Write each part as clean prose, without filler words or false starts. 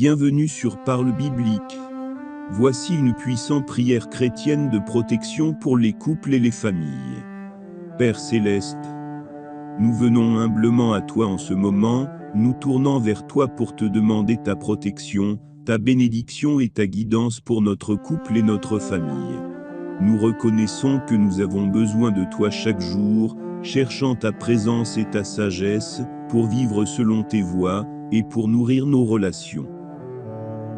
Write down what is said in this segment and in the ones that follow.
Bienvenue sur Parle Biblique. Voici une puissante prière chrétienne de protection pour les couples et les familles. Père Céleste, nous venons humblement à toi en ce moment, nous tournant vers toi pour te demander ta protection, ta bénédiction et ta guidance pour notre couple et notre famille. Nous reconnaissons que nous avons besoin de toi chaque jour, cherchant ta présence et ta sagesse, pour vivre selon tes voies, et pour nourrir nos relations.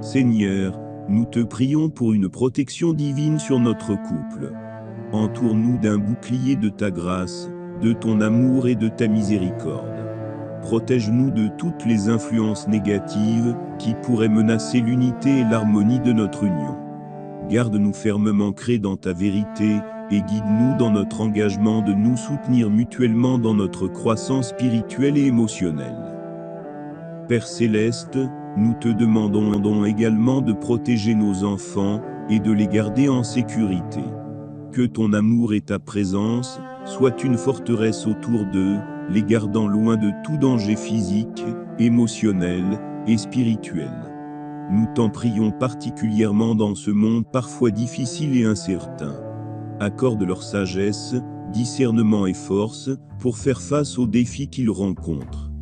Seigneur, nous te prions pour une protection divine sur notre couple. Entoure-nous d'un bouclier de ta grâce, de ton amour et de ta miséricorde. Protège-nous de toutes les influences négatives qui pourraient menacer l'unité et l'harmonie de notre union. Garde-nous fermement ancrés dans ta vérité et guide-nous dans notre engagement de nous soutenir mutuellement dans notre croissance spirituelle et émotionnelle. Père Céleste, nous te demandons également de protéger nos enfants et de les garder en sécurité. Que ton amour et ta présence soient une forteresse autour d'eux, les gardant loin de tout danger physique, émotionnel et spirituel. Nous t'en prions particulièrement dans ce monde parfois difficile et incertain. Accorde leur sagesse, discernement et force pour faire face aux défis qu'ils rencontrent.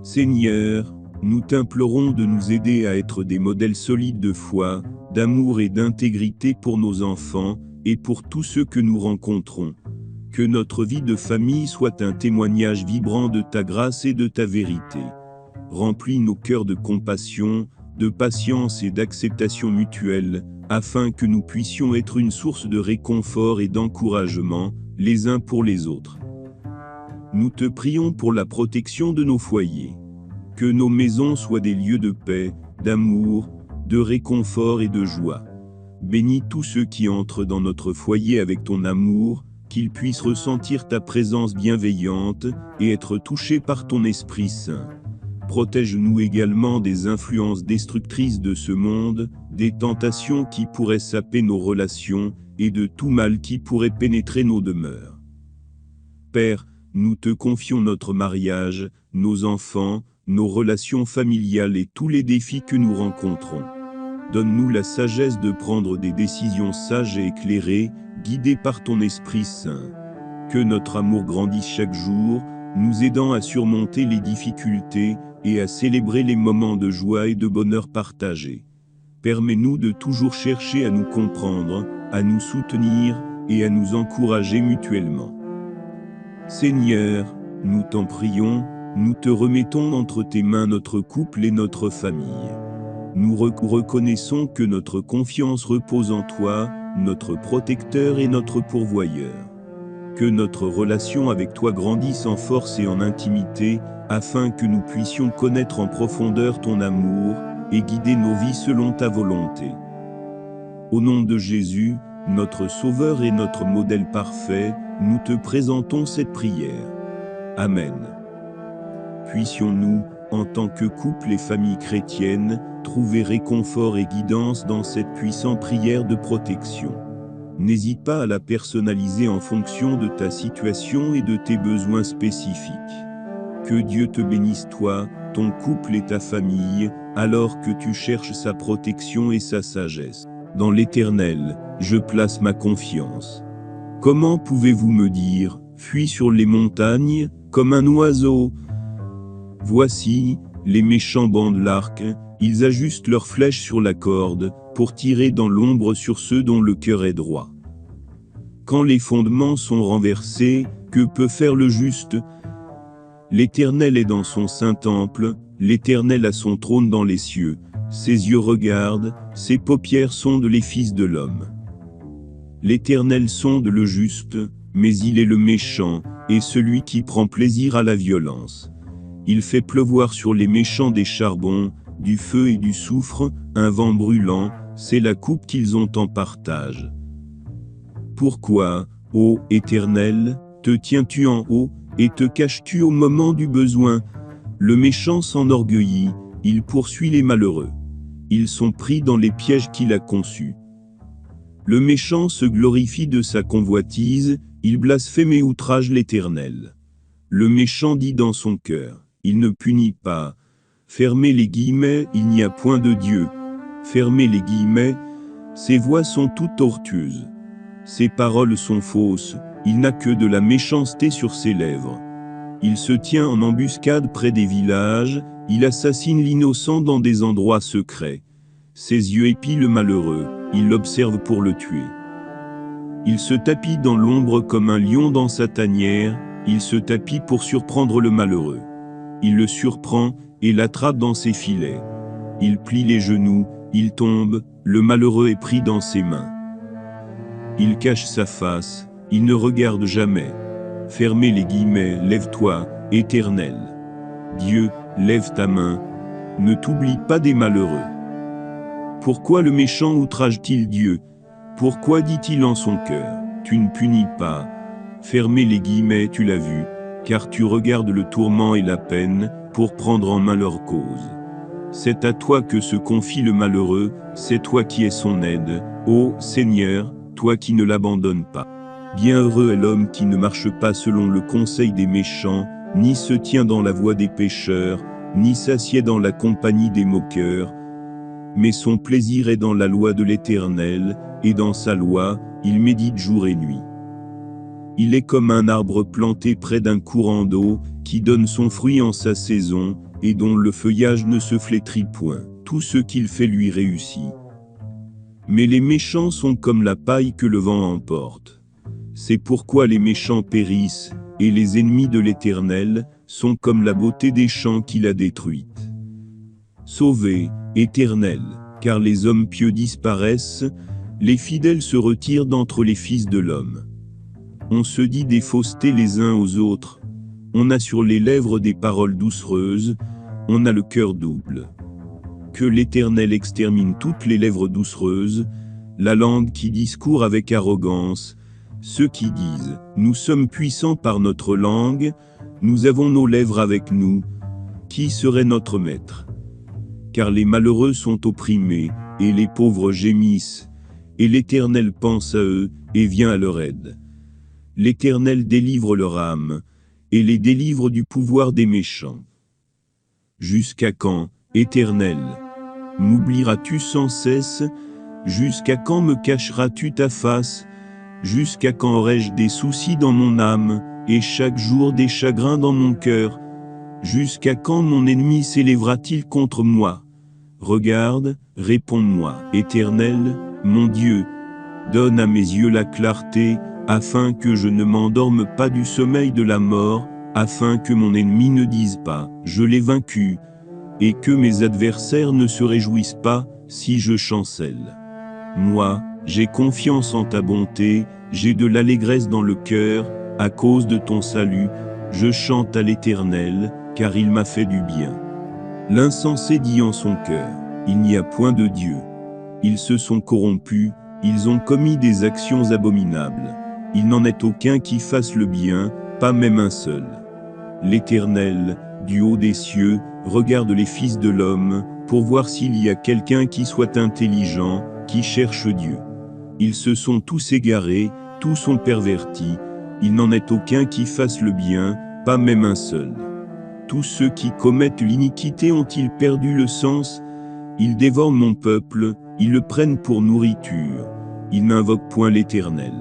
Seigneur, nous t'implorons de nous aider à être des modèles solides de foi, d'amour et d'intégrité pour nos enfants et pour tous ceux que nous rencontrons. Que notre vie de famille soit un témoignage vibrant de ta grâce et de ta vérité. Remplis nos cœurs de compassion, de patience et d'acceptation mutuelle, afin que nous puissions être une source de réconfort et d'encouragement, les uns pour les autres. Nous te prions pour la protection de nos foyers. Que nos maisons soient des lieux de paix, d'amour, de réconfort et de joie. Bénis tous ceux qui entrent dans notre foyer avec ton amour, qu'ils puissent ressentir ta présence bienveillante et être touchés par ton Esprit Saint. Protège-nous également des influences destructrices de ce monde, des tentations qui pourraient saper nos relations et de tout mal qui pourrait pénétrer nos demeures. Père, nous te confions notre mariage, nos enfants, nos relations familiales et tous les défis que nous rencontrons. Donne-nous la sagesse de prendre des décisions sages et éclairées, guidées par ton Esprit Saint. Que notre amour grandisse chaque jour, nous aidant à surmonter les difficultés et à célébrer les moments de joie et de bonheur partagés. Permets-nous de toujours chercher à nous comprendre, à nous soutenir et à nous encourager mutuellement. Seigneur, nous t'en prions, nous te remettons entre tes mains notre couple et notre famille. Nous reconnaissons que notre confiance repose en toi, notre protecteur et notre pourvoyeur. Que notre relation avec toi grandisse en force et en intimité, afin que nous puissions connaître en profondeur ton amour et guider nos vies selon ta volonté. Au nom de Jésus, notre Sauveur et notre modèle parfait, nous te présentons cette prière. Amen. Puissions-nous, en tant que couple et famille chrétienne, trouver réconfort et guidance dans cette puissante prière de protection. N'hésite pas à la personnaliser en fonction de ta situation et de tes besoins spécifiques. Que Dieu te bénisse toi, ton couple et ta famille, alors que tu cherches sa protection et sa sagesse. Dans l'Éternel, je place ma confiance. Comment pouvez-vous me dire, fuis sur les montagnes, comme un oiseau? Voici, les méchants bandent l'arc, ils ajustent leurs flèches sur la corde, pour tirer dans l'ombre sur ceux dont le cœur est droit. Quand les fondements sont renversés, que peut faire le juste? L'Éternel est dans son saint temple, l'Éternel a son trône dans les cieux, ses yeux regardent, ses paupières sondent les fils de l'homme. L'Éternel sonde le juste, mais il est le méchant, et celui qui prend plaisir à la violence. Il fait pleuvoir sur les méchants des charbons, du feu et du soufre, un vent brûlant, c'est la coupe qu'ils ont en partage. Pourquoi, ô Éternel, te tiens-tu en haut, et te caches-tu au moment du besoin? Le méchant s'enorgueillit, il poursuit les malheureux. Ils sont pris dans les pièges qu'il a conçus. Le méchant se glorifie de sa convoitise, il blasphème et outrage l'Éternel. Le méchant dit dans son cœur, il ne punit pas. Fermez les guillemets, il n'y a point de Dieu. Fermez les guillemets, ses voix sont toutes tortueuses. Ses paroles sont fausses, il n'a que de la méchanceté sur ses lèvres. Il se tient en embuscade près des villages, il assassine l'innocent dans des endroits secrets. Ses yeux épient le malheureux, il l'observe pour le tuer. Il se tapit dans l'ombre comme un lion dans sa tanière, il se tapit pour surprendre le malheureux. Il le surprend et l'attrape dans ses filets. Il plie les genoux, il tombe, le malheureux est pris dans ses mains. Il cache sa face, il ne regarde jamais. Fermez les guillemets, lève-toi, Éternel. Dieu, lève ta main, ne t'oublie pas des malheureux. Pourquoi le méchant outrage-t-il Dieu? Pourquoi dit-il en son cœur, tu ne punis pas? Fermez les guillemets, tu l'as vu, car tu regardes le tourment et la peine, pour prendre en main leur cause. C'est à toi que se confie le malheureux, c'est toi qui es son aide, ô Seigneur, toi qui ne l'abandonnes pas. Bienheureux est l'homme qui ne marche pas selon le conseil des méchants, ni se tient dans la voie des pécheurs, ni s'assied dans la compagnie des moqueurs, mais son plaisir est dans la loi de l'Éternel, et dans sa loi, il médite jour et nuit. Il est comme un arbre planté près d'un courant d'eau, qui donne son fruit en sa saison, et dont le feuillage ne se flétrit point. Tout ce qu'il fait lui réussit. Mais les méchants sont comme la paille que le vent emporte. C'est pourquoi les méchants périssent, et les ennemis de l'Éternel sont comme la beauté des champs qu'il a détruite. Sauvez, Éternel, car les hommes pieux disparaissent, les fidèles se retirent d'entre les fils de l'homme. On se dit des faussetés les uns aux autres, on a sur les lèvres des paroles doucereuses, on a le cœur double. Que l'Éternel extermine toutes les lèvres doucereuses, la langue qui discourt avec arrogance, ceux qui disent « Nous sommes puissants par notre langue, nous avons nos lèvres avec nous, qui serait notre maître ?» Car les malheureux sont opprimés, et les pauvres gémissent, et l'Éternel pense à eux, et vient à leur aide. L'Éternel délivre leur âme, et les délivre du pouvoir des méchants. Jusqu'à quand, Éternel, m'oublieras-tu sans cesse? Jusqu'à quand me cacheras-tu ta face? Jusqu'à quand aurai-je des soucis dans mon âme, et chaque jour des chagrins dans mon cœur? Jusqu'à quand mon ennemi s'élèvera-t-il contre moi? Regarde, réponds-moi, Éternel, mon Dieu, donne à mes yeux la clarté, afin que je ne m'endorme pas du sommeil de la mort, afin que mon ennemi ne dise pas, je l'ai vaincu, et que mes adversaires ne se réjouissent pas, si je chancelle. Moi, j'ai confiance en ta bonté, j'ai de l'allégresse dans le cœur, à cause de ton salut, je chante à l'Éternel, car il m'a fait du bien. L'insensé dit en son cœur, il n'y a point de Dieu. Ils se sont corrompus, ils ont commis des actions abominables. Il n'en est aucun qui fasse le bien, pas même un seul. L'Éternel, du haut des cieux, regarde les fils de l'homme, pour voir s'il y a quelqu'un qui soit intelligent, qui cherche Dieu. Ils se sont tous égarés, tous sont pervertis, il n'en est aucun qui fasse le bien, pas même un seul. Tous ceux qui commettent l'iniquité ont-ils perdu le sens? Ils dévorent mon peuple, ils le prennent pour nourriture, ils n'invoquent point l'Éternel.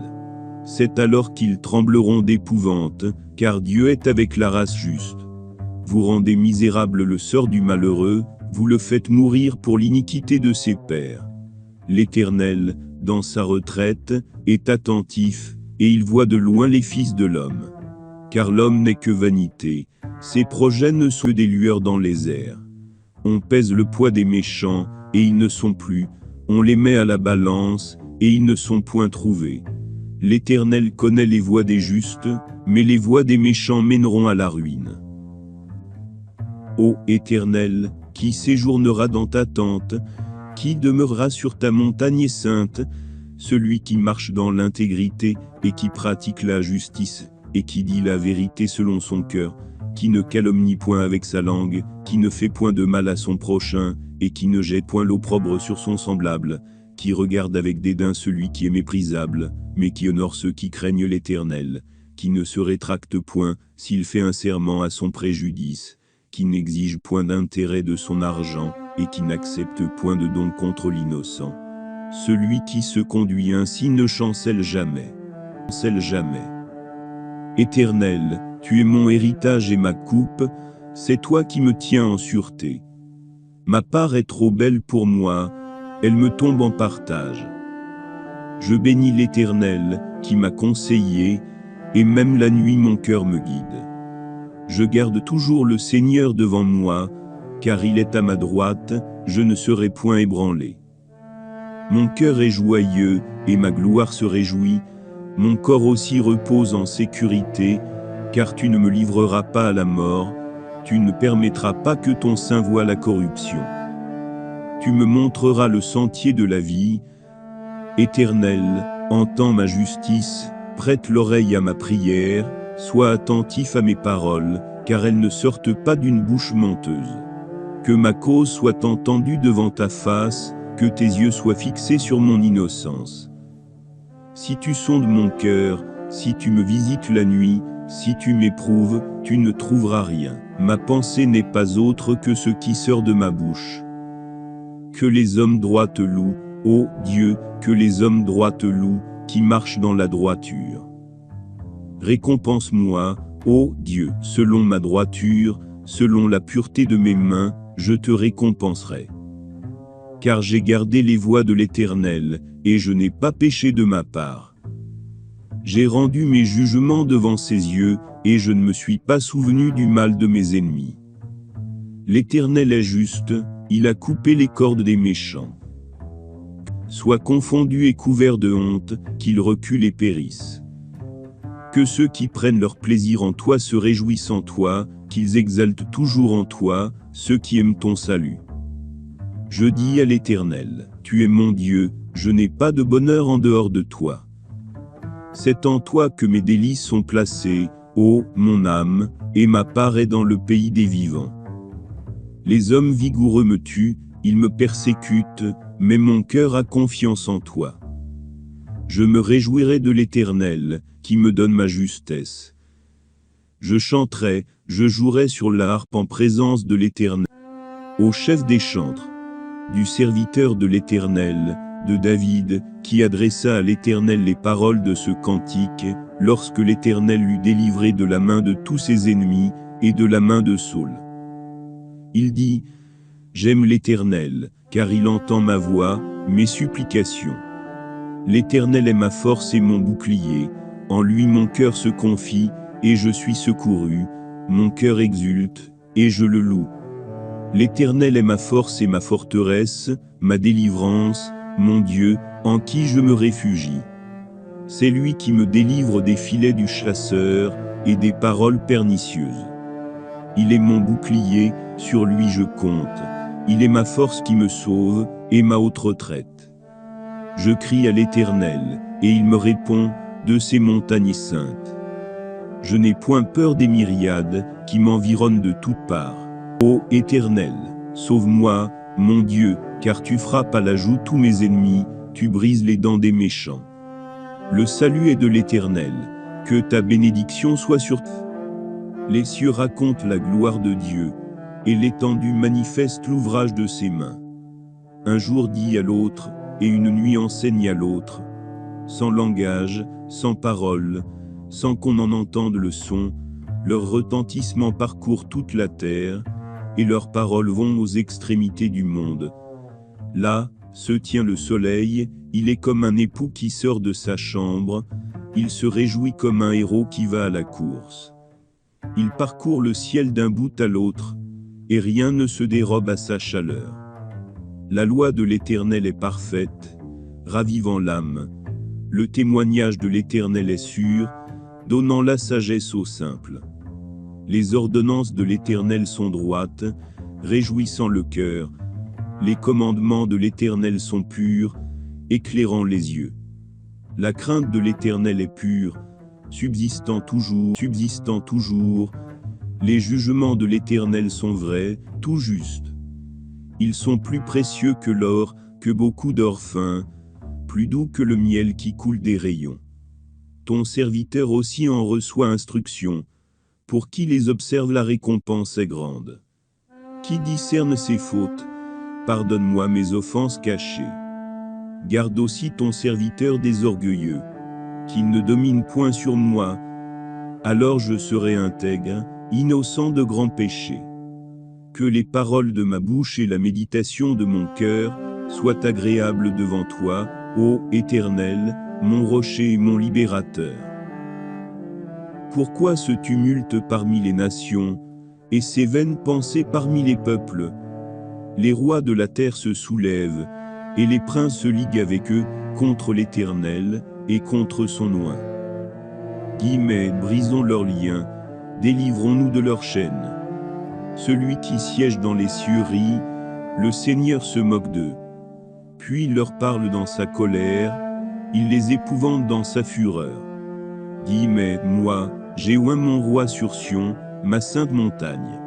C'est alors qu'ils trembleront d'épouvante, car Dieu est avec la race juste. Vous rendez misérable le sort du malheureux, vous le faites mourir pour l'iniquité de ses pères. L'Éternel, dans sa retraite, est attentif, et il voit de loin les fils de l'homme. Car l'homme n'est que vanité, ses projets ne sont que des lueurs dans les airs. On pèse le poids des méchants, et ils ne sont plus, on les met à la balance, et ils ne sont point trouvés. L'Éternel connaît les voies des justes, mais les voies des méchants mèneront à la ruine. Ô Éternel, qui séjournera dans ta tente, qui demeurera sur ta montagne sainte, celui qui marche dans l'intégrité, et qui pratique la justice, et qui dit la vérité selon son cœur, qui ne calomnie point avec sa langue, qui ne fait point de mal à son prochain, et qui ne jette point l'opprobre sur son semblable, qui regarde avec dédain celui qui est méprisable, mais qui honore ceux qui craignent l'Éternel, qui ne se rétracte point, s'il fait un serment à son préjudice, qui n'exige point d'intérêt de son argent, et qui n'accepte point de don contre l'innocent. Celui qui se conduit ainsi ne chancelle jamais. Éternel, tu es mon héritage et ma coupe, c'est toi qui me tiens en sûreté. Ma part est trop belle pour moi, elle me tombe en partage. Je bénis l'Éternel, qui m'a conseillé, et même la nuit mon cœur me guide. Je garde toujours le Seigneur devant moi, car il est à ma droite, je ne serai point ébranlé. Mon cœur est joyeux, et ma gloire se réjouit, mon corps aussi repose en sécurité, car tu ne me livreras pas à la mort, tu ne permettras pas que ton sein voie la corruption. Tu me montreras le sentier de la vie. Éternel, entends ma justice, prête l'oreille à ma prière, sois attentif à mes paroles, car elles ne sortent pas d'une bouche menteuse. Que ma cause soit entendue devant ta face, que tes yeux soient fixés sur mon innocence. Si tu sondes mon cœur, si tu me visites la nuit, si tu m'éprouves, tu ne trouveras rien. Ma pensée n'est pas autre que ce qui sort de ma bouche. Que les hommes droits te louent, ô Dieu, que les hommes droits te louent, qui marchent dans la droiture. Récompense-moi, ô Dieu, selon ma droiture, selon la pureté de mes mains, je te récompenserai. Car j'ai gardé les voies de l'Éternel, et je n'ai pas péché de ma part. J'ai rendu mes jugements devant ses yeux, et je ne me suis pas souvenu du mal de mes ennemis. L'Éternel est juste, il a coupé les cordes des méchants. Sois confondu et couvert de honte, qu'ils reculent et périssent. Que ceux qui prennent leur plaisir en toi se réjouissent en toi, qu'ils exaltent toujours en toi, ceux qui aiment ton salut. Je dis à l'Éternel, tu es mon Dieu, je n'ai pas de bonheur en dehors de toi. C'est en toi que mes délices sont placées, ô mon âme, et ma part est dans le pays des vivants. Les hommes vigoureux me tuent, ils me persécutent, mais mon cœur a confiance en toi. Je me réjouirai de l'Éternel, qui me donne ma justesse. Je chanterai, je jouerai sur la harpe en présence de l'Éternel. Au chef des chantres, du serviteur de l'Éternel, de David, qui adressa à l'Éternel les paroles de ce cantique, lorsque l'Éternel l'eut délivré de la main de tous ses ennemis, et de la main de Saül. Il dit, « J'aime l'Éternel, car il entend ma voix, mes supplications. L'Éternel est ma force et mon bouclier, en lui mon cœur se confie, et je suis secouru, mon cœur exulte, et je le loue. L'Éternel est ma force et ma forteresse, ma délivrance, mon Dieu, en qui je me réfugie. C'est lui qui me délivre des filets du chasseur, et des paroles pernicieuses. Il est mon bouclier, sur lui je compte. Il est ma force qui me sauve, et ma haute retraite. Je crie à l'Éternel, et il me répond, de ses montagnes saintes. Je n'ai point peur des myriades, qui m'environnent de toutes parts. Ô Éternel, sauve-moi, mon Dieu, car tu frappes à la joue tous mes ennemis, tu brises les dents des méchants. Le salut est de l'Éternel, que ta bénédiction soit sur toi. Les cieux racontent la gloire de Dieu, et l'étendue manifeste l'ouvrage de ses mains. Un jour dit à l'autre, et une nuit enseigne à l'autre, sans langage, sans parole, sans qu'on en entende le son, leur retentissement parcourt toute la terre, et leurs paroles vont aux extrémités du monde. Là, se tient le soleil, il est comme un époux qui sort de sa chambre, il se réjouit comme un héros qui va à la course. Il parcourt le ciel d'un bout à l'autre, et rien ne se dérobe à sa chaleur. La loi de l'Éternel est parfaite, ravivant l'âme. Le témoignage de l'Éternel est sûr, donnant la sagesse aux simples. Les ordonnances de l'Éternel sont droites, réjouissant le cœur. Les commandements de l'Éternel sont purs, éclairant les yeux. La crainte de l'Éternel est pure, subsistant toujours. Les jugements de l'Éternel sont vrais, tout justes. Ils sont plus précieux que l'or, que beaucoup d'or fin, plus doux que le miel qui coule des rayons. Ton serviteur aussi en reçoit instruction. Pour qui les observe, la récompense est grande. Qui discerne ses fautes, pardonne-moi mes offenses cachées. Garde aussi ton serviteur des orgueilleux, qu'il ne domine point sur moi, alors je serai intègre, innocent de grands péchés. Que les paroles de ma bouche et la méditation de mon cœur soient agréables devant toi, ô Éternel, mon rocher et mon libérateur. Pourquoi ce tumulte parmi les nations, et ces vaines pensées parmi les peuples? Les rois de la terre se soulèvent, et les princes se liguent avec eux contre l'Éternel et contre son oint. Brisons leurs liens, délivrons-nous de leurs chaînes. Celui qui siège dans les cieux rit, le Seigneur se moque d'eux. Puis il leur parle dans sa colère, il les épouvante dans sa fureur. Moi, j'ai oint mon roi sur Sion, ma sainte montagne.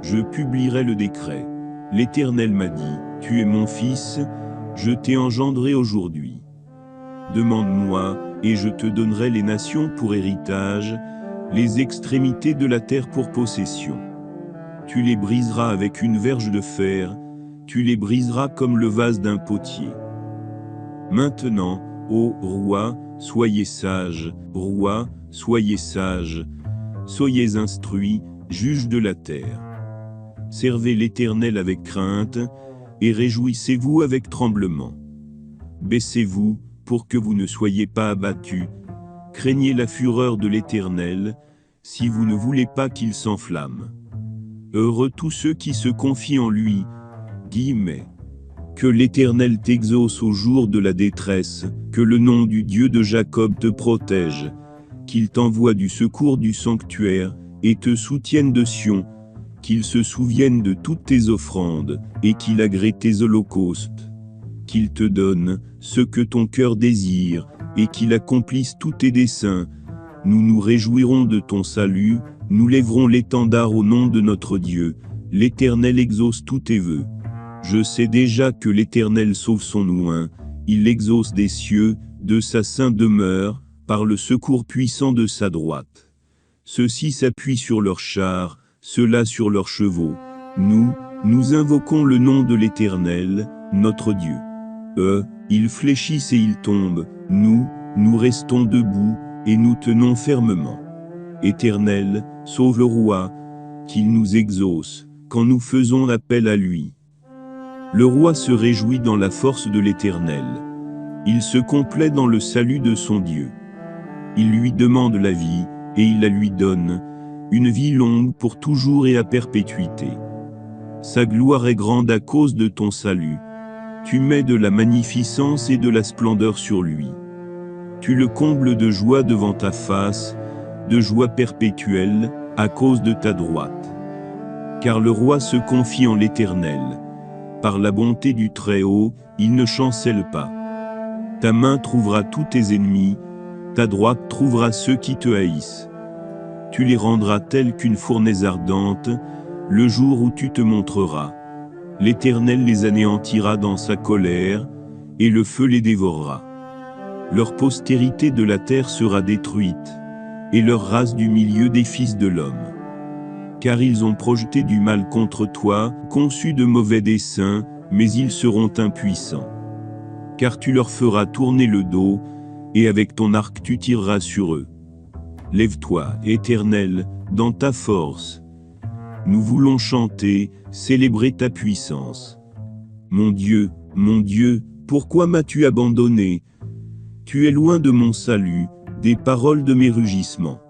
Je publierai le décret. L'Éternel m'a dit, tu es mon fils, je t'ai engendré aujourd'hui. Demande-moi, et je te donnerai les nations pour héritage, les extrémités de la terre pour possession. Tu les briseras avec une verge de fer, tu les briseras comme le vase d'un potier. Maintenant, ô roi, soyez sages, roi, soyez sages, soyez instruits, juges de la terre. Servez l'Éternel avec crainte, et réjouissez-vous avec tremblement. Baissez-vous, pour que vous ne soyez pas abattus, craignez la fureur de l'Éternel, si vous ne voulez pas qu'il s'enflamme. Heureux tous ceux qui se confient en lui, que l'Éternel t'exauce au jour de la détresse, que le nom du Dieu de Jacob te protège, qu'il t'envoie du secours du sanctuaire, et te soutienne de Sion, qu'il se souvienne de toutes tes offrandes, et qu'il agrée tes holocaustes, qu'il te donne ce que ton cœur désire, et qu'il accomplisse tous tes desseins. Nous nous réjouirons de ton salut, nous lèverons l'étendard au nom de notre Dieu. L'Éternel exauce tous tes vœux. Je sais déjà que l'Éternel sauve son oint, il l'exauce des cieux, de sa sainte demeure, par le secours puissant de sa droite. Ceux-ci s'appuient sur leurs chars, ceux-là sur leurs chevaux. Nous invoquons le nom de l'Éternel, notre Dieu. Ils fléchissent et ils tombent, nous restons debout, et nous tenons fermement. Éternel, sauve le roi, qu'il nous exauce, quand nous faisons appel à lui. Le roi se réjouit dans la force de l'Éternel. Il se complaît dans le salut de son Dieu. Il lui demande la vie, et il la lui donne, une vie longue pour toujours et à perpétuité. Sa gloire est grande à cause de ton salut. Tu mets de la magnificence et de la splendeur sur lui. Tu le combles de joie devant ta face, de joie perpétuelle, à cause de ta droite. Car le roi se confie en l'Éternel. Par la bonté du Très-Haut, il ne chancelle pas. Ta main trouvera tous tes ennemis, ta droite trouvera ceux qui te haïssent. Tu les rendras tels qu'une fournaise ardente, le jour où tu te montreras. L'Éternel les anéantira dans sa colère, et le feu les dévorera. Leur postérité de la terre sera détruite, et leur race du milieu des fils de l'homme. Car ils ont projeté du mal contre toi, conçu de mauvais desseins, mais ils seront impuissants. Car tu leur feras tourner le dos, et avec ton arc tu tireras sur eux. Lève-toi, Éternel, dans ta force. Nous voulons chanter, célébrer ta puissance. Mon Dieu, pourquoi m'as-tu abandonné? Tu es loin de mon salut, des paroles de mes rugissements.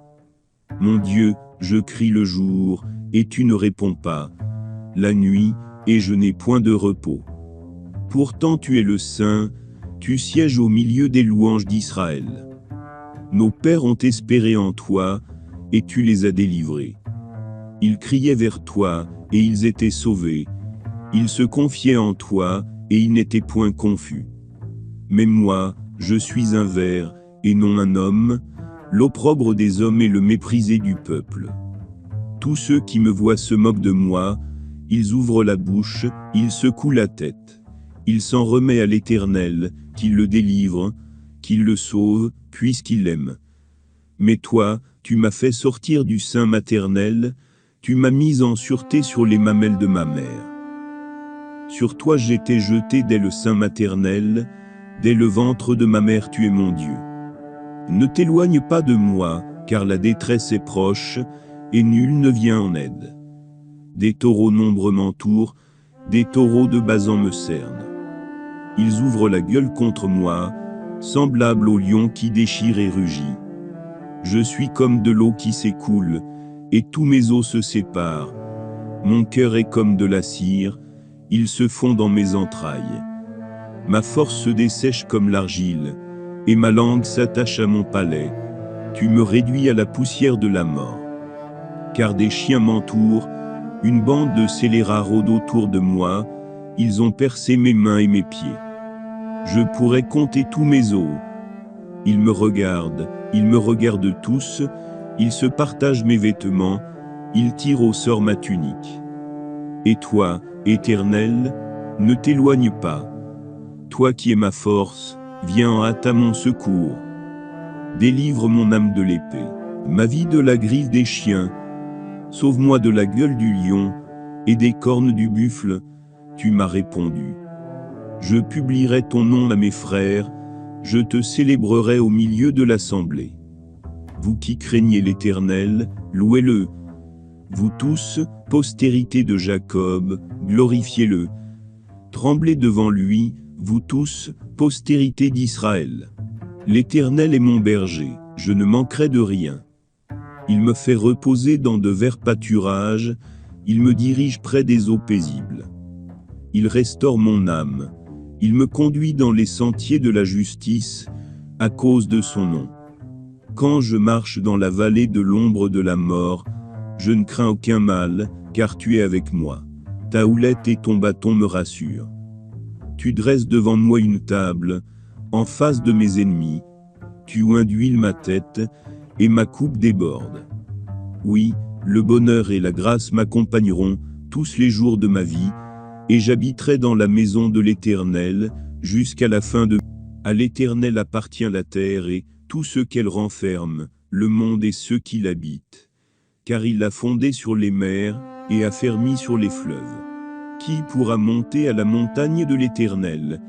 Mon Dieu, je crie le jour, et tu ne réponds pas. La nuit, et je n'ai point de repos. Pourtant tu es le Saint, tu sièges au milieu des louanges d'Israël. Nos pères ont espéré en toi, et tu les as délivrés. Ils criaient vers toi, et ils étaient sauvés. Ils se confiaient en toi, et ils n'étaient point confus. Mais moi, je suis un ver, et non un homme, l'opprobre des hommes et le méprisé du peuple. Tous ceux qui me voient se moquent de moi, ils ouvrent la bouche, ils secouent la tête. Il s'en remet à l'Éternel, qu'il le délivre, qu'il le sauve, puisqu'il l'aime. Mais toi, Tu m'as fait sortir du sein maternel, tu m'as mis en sûreté sur les mamelles de ma mère. Sur toi j'étais jeté dès le sein maternel, dès le ventre de ma mère tu es mon Dieu. Ne t'éloigne pas de moi, car la détresse est proche, et nul ne vient en aide. Des taureaux nombreux m'entourent, des taureaux de Basan me cernent. Ils ouvrent la gueule contre moi, semblables au lion qui déchire et rugit. Je suis comme de l'eau qui s'écoule, et tous mes os se séparent. Mon cœur est comme de la cire, il se fond dans mes entrailles. Ma force se dessèche comme l'argile, et ma langue s'attache à mon palais. Tu me réduis à la poussière de la mort. Car des chiens m'entourent, une bande de scélérats rôde autour de moi, ils ont percé mes mains et mes pieds. Je pourrais compter tous mes os. Ils me regardent tous, ils se partagent mes vêtements, ils tirent au sort ma tunique. Et toi, Éternel, ne t'éloigne pas. Toi qui es ma force, viens en hâte à mon secours. Délivre mon âme de l'épée, ma vie de la griffe des chiens. Sauve-moi de la gueule du lion et des cornes du buffle, tu m'as répondu. Je publierai ton nom à mes frères, je te célébrerai au milieu de l'assemblée. Vous qui craignez l'Éternel, louez-le. Vous tous, postérité de Jacob, glorifiez-le. Tremblez devant lui, vous tous, postérité d'Israël. L'Éternel est mon berger, je ne manquerai de rien. Il me fait reposer dans de verts pâturages, il me dirige près des eaux paisibles. Il restaure mon âme, il me conduit dans les sentiers de la justice, à cause de son nom. Quand je marche dans la vallée de l'ombre de la mort, je ne crains aucun mal, car tu es avec moi. Ta houlette et ton bâton me rassurent. Tu dresses devant moi une table, en face de mes ennemis. Tu oins d'huile ma tête, et ma coupe déborde. Oui, le bonheur et la grâce m'accompagneront tous les jours de ma vie, et j'habiterai dans la maison de l'Éternel, jusqu'à la fin de... À l'Éternel appartient la terre et tout ce qu'elle renferme, le monde et ceux qui l'habitent. Car il l'a fondée sur les mers, et affermi sur les fleuves. Qui pourra monter à la montagne de l'Éternel,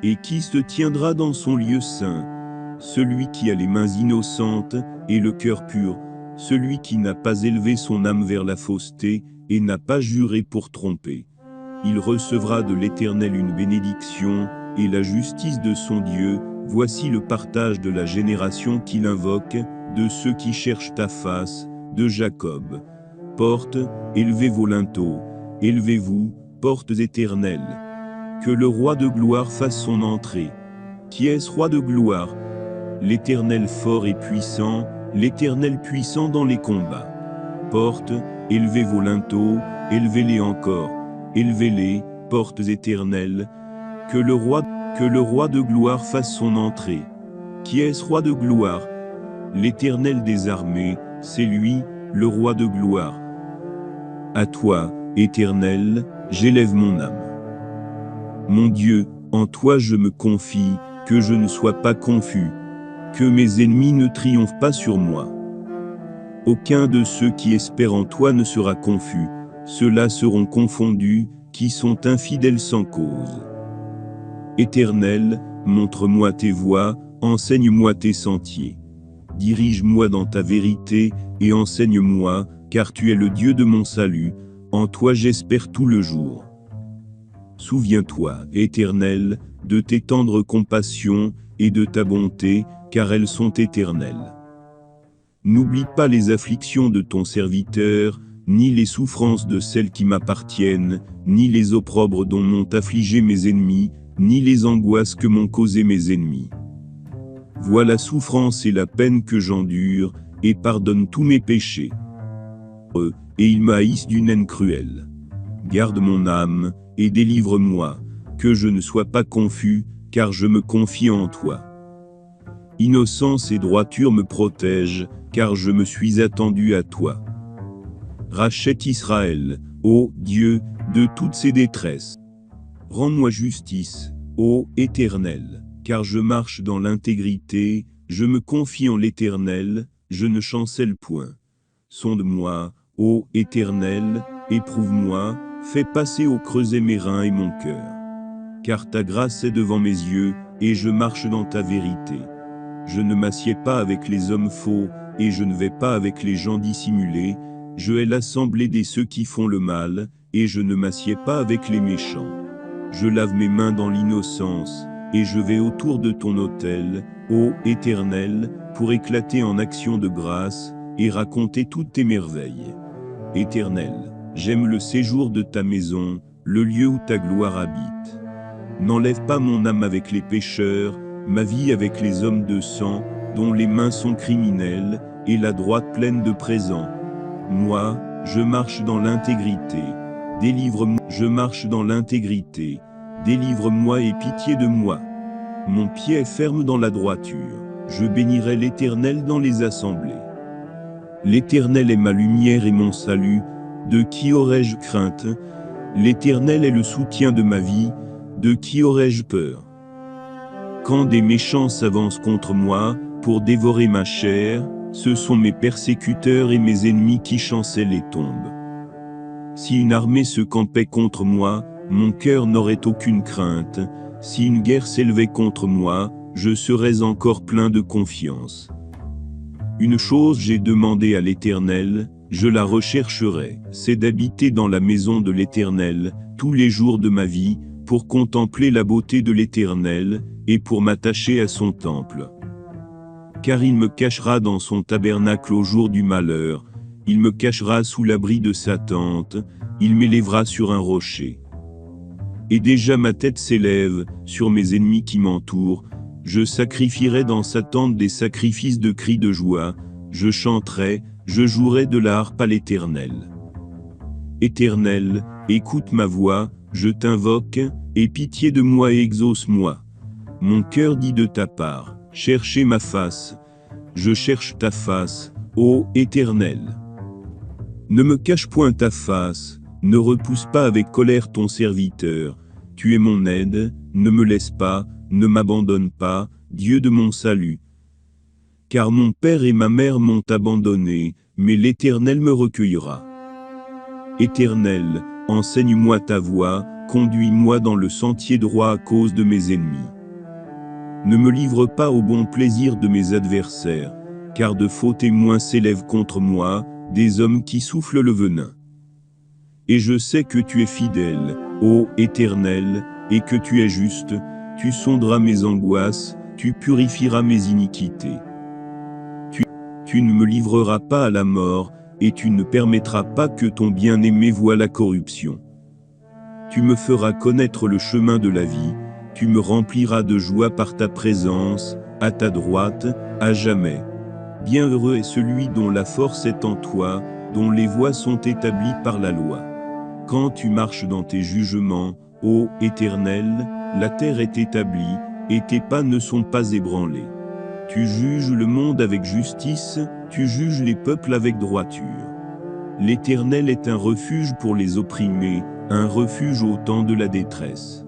et qui se tiendra dans son lieu saint? Celui qui a les mains innocentes et le cœur pur, celui qui n'a pas élevé son âme vers la fausseté et n'a pas juré pour tromper. Il recevra de l'Éternel une bénédiction et la justice de son Dieu. Voici le partage de la génération qui l'invoque, de ceux qui cherchent ta face, de Jacob. Portes, élevez vos linteaux, élevez-vous, portes éternelles. Que le roi de gloire fasse son entrée. Qui est ce roi de gloire? L'Éternel fort et puissant, l'Éternel puissant dans les combats. Portes, élevez vos linteaux, élevez-les encore, élevez-les, portes éternelles. Que le roi de gloire fasse son entrée. Qui est ce roi de gloire? L'Éternel des armées, c'est lui, le roi de gloire. À toi, Éternel, j'élève mon âme. Mon Dieu, en toi je me confie, que je ne sois pas confus. Que mes ennemis ne triomphent pas sur moi. Aucun de ceux qui espèrent en toi ne sera confus, ceux-là seront confondus, qui sont infidèles sans cause. Éternel, montre-moi tes voies, enseigne-moi tes sentiers. Dirige-moi dans ta vérité, et enseigne-moi, car tu es le Dieu de mon salut, en toi j'espère tout le jour. Souviens-toi, Éternel, de tes tendres compassions, et de ta bonté, car elles sont éternelles. N'oublie pas les afflictions de ton serviteur, ni les souffrances de celles qui m'appartiennent, ni les opprobres dont m'ont affligé mes ennemis, ni les angoisses que m'ont causées mes ennemis. Vois la souffrance et la peine que j'endure, et pardonne tous mes péchés. Et ils m'haïssent d'une haine cruelle. Garde mon âme, et délivre-moi, que je ne sois pas confus, car je me confie en toi. Innocence et droiture me protègent, car je me suis attendu à toi. Rachète Israël, ô Dieu, de toutes ses détresses. Rends-moi justice, ô Éternel, car je marche dans l'intégrité, je me confie en l'Éternel, je ne chancelle point. Sonde-moi, ô Éternel, éprouve-moi, fais passer au creuset mes reins et mon cœur. Car ta grâce est devant mes yeux, et je marche dans ta vérité. Je ne m'assieds pas avec les hommes faux, et je ne vais pas avec les gens dissimulés. Je hais l'assemblée des ceux qui font le mal, et je ne m'assieds pas avec les méchants. Je lave mes mains dans l'innocence, et je vais autour de ton autel, ô Éternel, pour éclater en action de grâce, et raconter toutes tes merveilles. Éternel, j'aime le séjour de ta maison, le lieu où ta gloire habite. N'enlève pas mon âme avec les pécheurs, ma vie avec les hommes de sang, dont les mains sont criminelles, et la droite pleine de présents. Moi, je marche dans l'intégrité. Délivre-moi, je marche dans l'intégrité. Délivre-moi et pitié de moi. Mon pied est ferme dans la droiture. Je bénirai l'Éternel dans les assemblées. L'Éternel est ma lumière et mon salut. De qui aurais-je crainte? L'Éternel est le soutien de ma vie. De qui aurais-je peur? Quand des méchants s'avancent contre moi, pour dévorer ma chair, ce sont mes persécuteurs et mes ennemis qui chancellent et tombent. Si une armée se campait contre moi, mon cœur n'aurait aucune crainte. Si une guerre s'élevait contre moi, je serais encore plein de confiance. Une chose j'ai demandé à l'Éternel, je la rechercherai, c'est d'habiter dans la maison de l'Éternel, tous les jours de ma vie, pour contempler la beauté de l'Éternel, et pour m'attacher à son temple. Car il me cachera dans son tabernacle au jour du malheur, il me cachera sous l'abri de sa tente, il m'élèvera sur un rocher. Et déjà ma tête s'élève, sur mes ennemis qui m'entourent, je sacrifierai dans sa tente des sacrifices de cris de joie, je chanterai, je jouerai de la harpe à l'Éternel. Éternel, écoute ma voix, je t'invoque, aie pitié de moi et exauce-moi. Mon cœur dit de ta part, cherchez ma face. Je cherche ta face, ô Éternel. Ne me cache point ta face, ne repousse pas avec colère ton serviteur. Tu es mon aide, ne me laisse pas, ne m'abandonne pas, Dieu de mon salut. Car mon père et ma mère m'ont abandonné, mais l'Éternel me recueillera. Éternel, enseigne-moi ta voie, conduis-moi dans le sentier droit à cause de mes ennemis. Ne me livre pas au bon plaisir de mes adversaires, car de faux témoins s'élèvent contre moi, des hommes qui soufflent le venin. Et je sais que tu es fidèle, ô Éternel, et que tu es juste, tu sonderas mes angoisses, tu purifieras mes iniquités. Tu ne me livreras pas à la mort, et tu ne permettras pas que ton bien-aimé voie la corruption. Tu me feras connaître le chemin de la vie, tu me rempliras de joie par ta présence, à ta droite, à jamais. Bienheureux est celui dont la force est en toi, dont les voies sont établies par la loi. Quand tu marches dans tes jugements, ô Éternel, la terre est établie, et tes pas ne sont pas ébranlés. Tu juges le monde avec justice, tu juges les peuples avec droiture. L'Éternel est un refuge pour les opprimés, un refuge au temps de la détresse.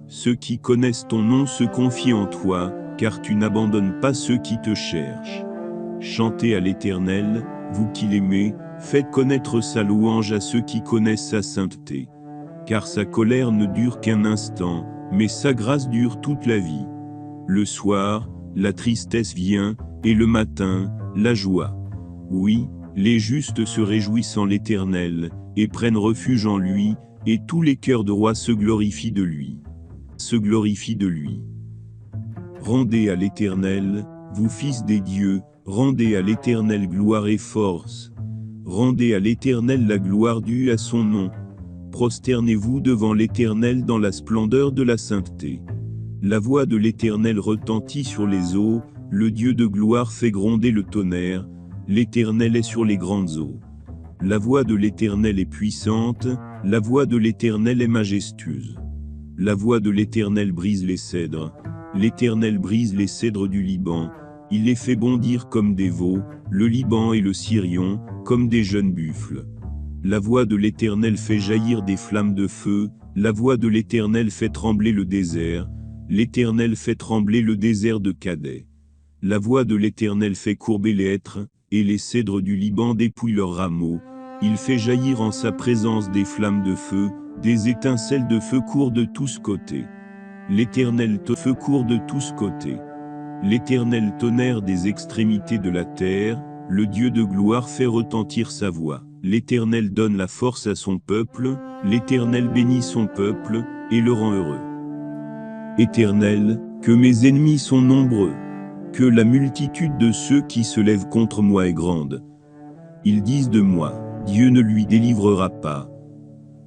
Ceux qui connaissent ton nom se confient en toi, car tu n'abandonnes pas ceux qui te cherchent. Chantez à l'Éternel, vous qui l'aimez, faites connaître sa louange à ceux qui connaissent sa sainteté. Car sa colère ne dure qu'un instant, mais sa grâce dure toute la vie. Le soir, la tristesse vient, et le matin, la joie. Oui, les justes se réjouissent en l'Éternel, et prennent refuge en lui, et tous les cœurs de roi se glorifient de lui. Se glorifient de lui. Rendez à l'Éternel, vous fils des dieux, rendez à l'Éternel gloire et force. Rendez à l'Éternel la gloire due à son nom. Prosternez-vous devant l'Éternel dans la splendeur de la sainteté. La voix de l'Éternel retentit sur les eaux, le Dieu de gloire fait gronder le tonnerre, l'Éternel est sur les grandes eaux. La voix de l'Éternel est puissante, la voix de l'Éternel est majestueuse. La voix de l'Éternel brise les cèdres, l'Éternel brise les cèdres du Liban, il les fait bondir comme des veaux, le Liban et le Sirion, comme des jeunes buffles. La voix de l'Éternel fait jaillir des flammes de feu, la voix de l'Éternel fait trembler le désert, l'Éternel fait trembler le désert de Kadès. La voix de l'Éternel fait courber les hêtres, et les cèdres du Liban dépouillent leurs rameaux. Il fait jaillir en sa présence des flammes de feu, des étincelles de feu courent de tous côtés. L'Éternel feu court de tous côtés. L'Éternel tonnerre des extrémités de la terre, le Dieu de gloire fait retentir sa voix. L'Éternel donne la force à son peuple, l'Éternel bénit son peuple, et le rend heureux. Éternel, que mes ennemis sont nombreux, que la multitude de ceux qui se lèvent contre moi est grande. Ils disent de moi, Dieu ne lui délivrera pas.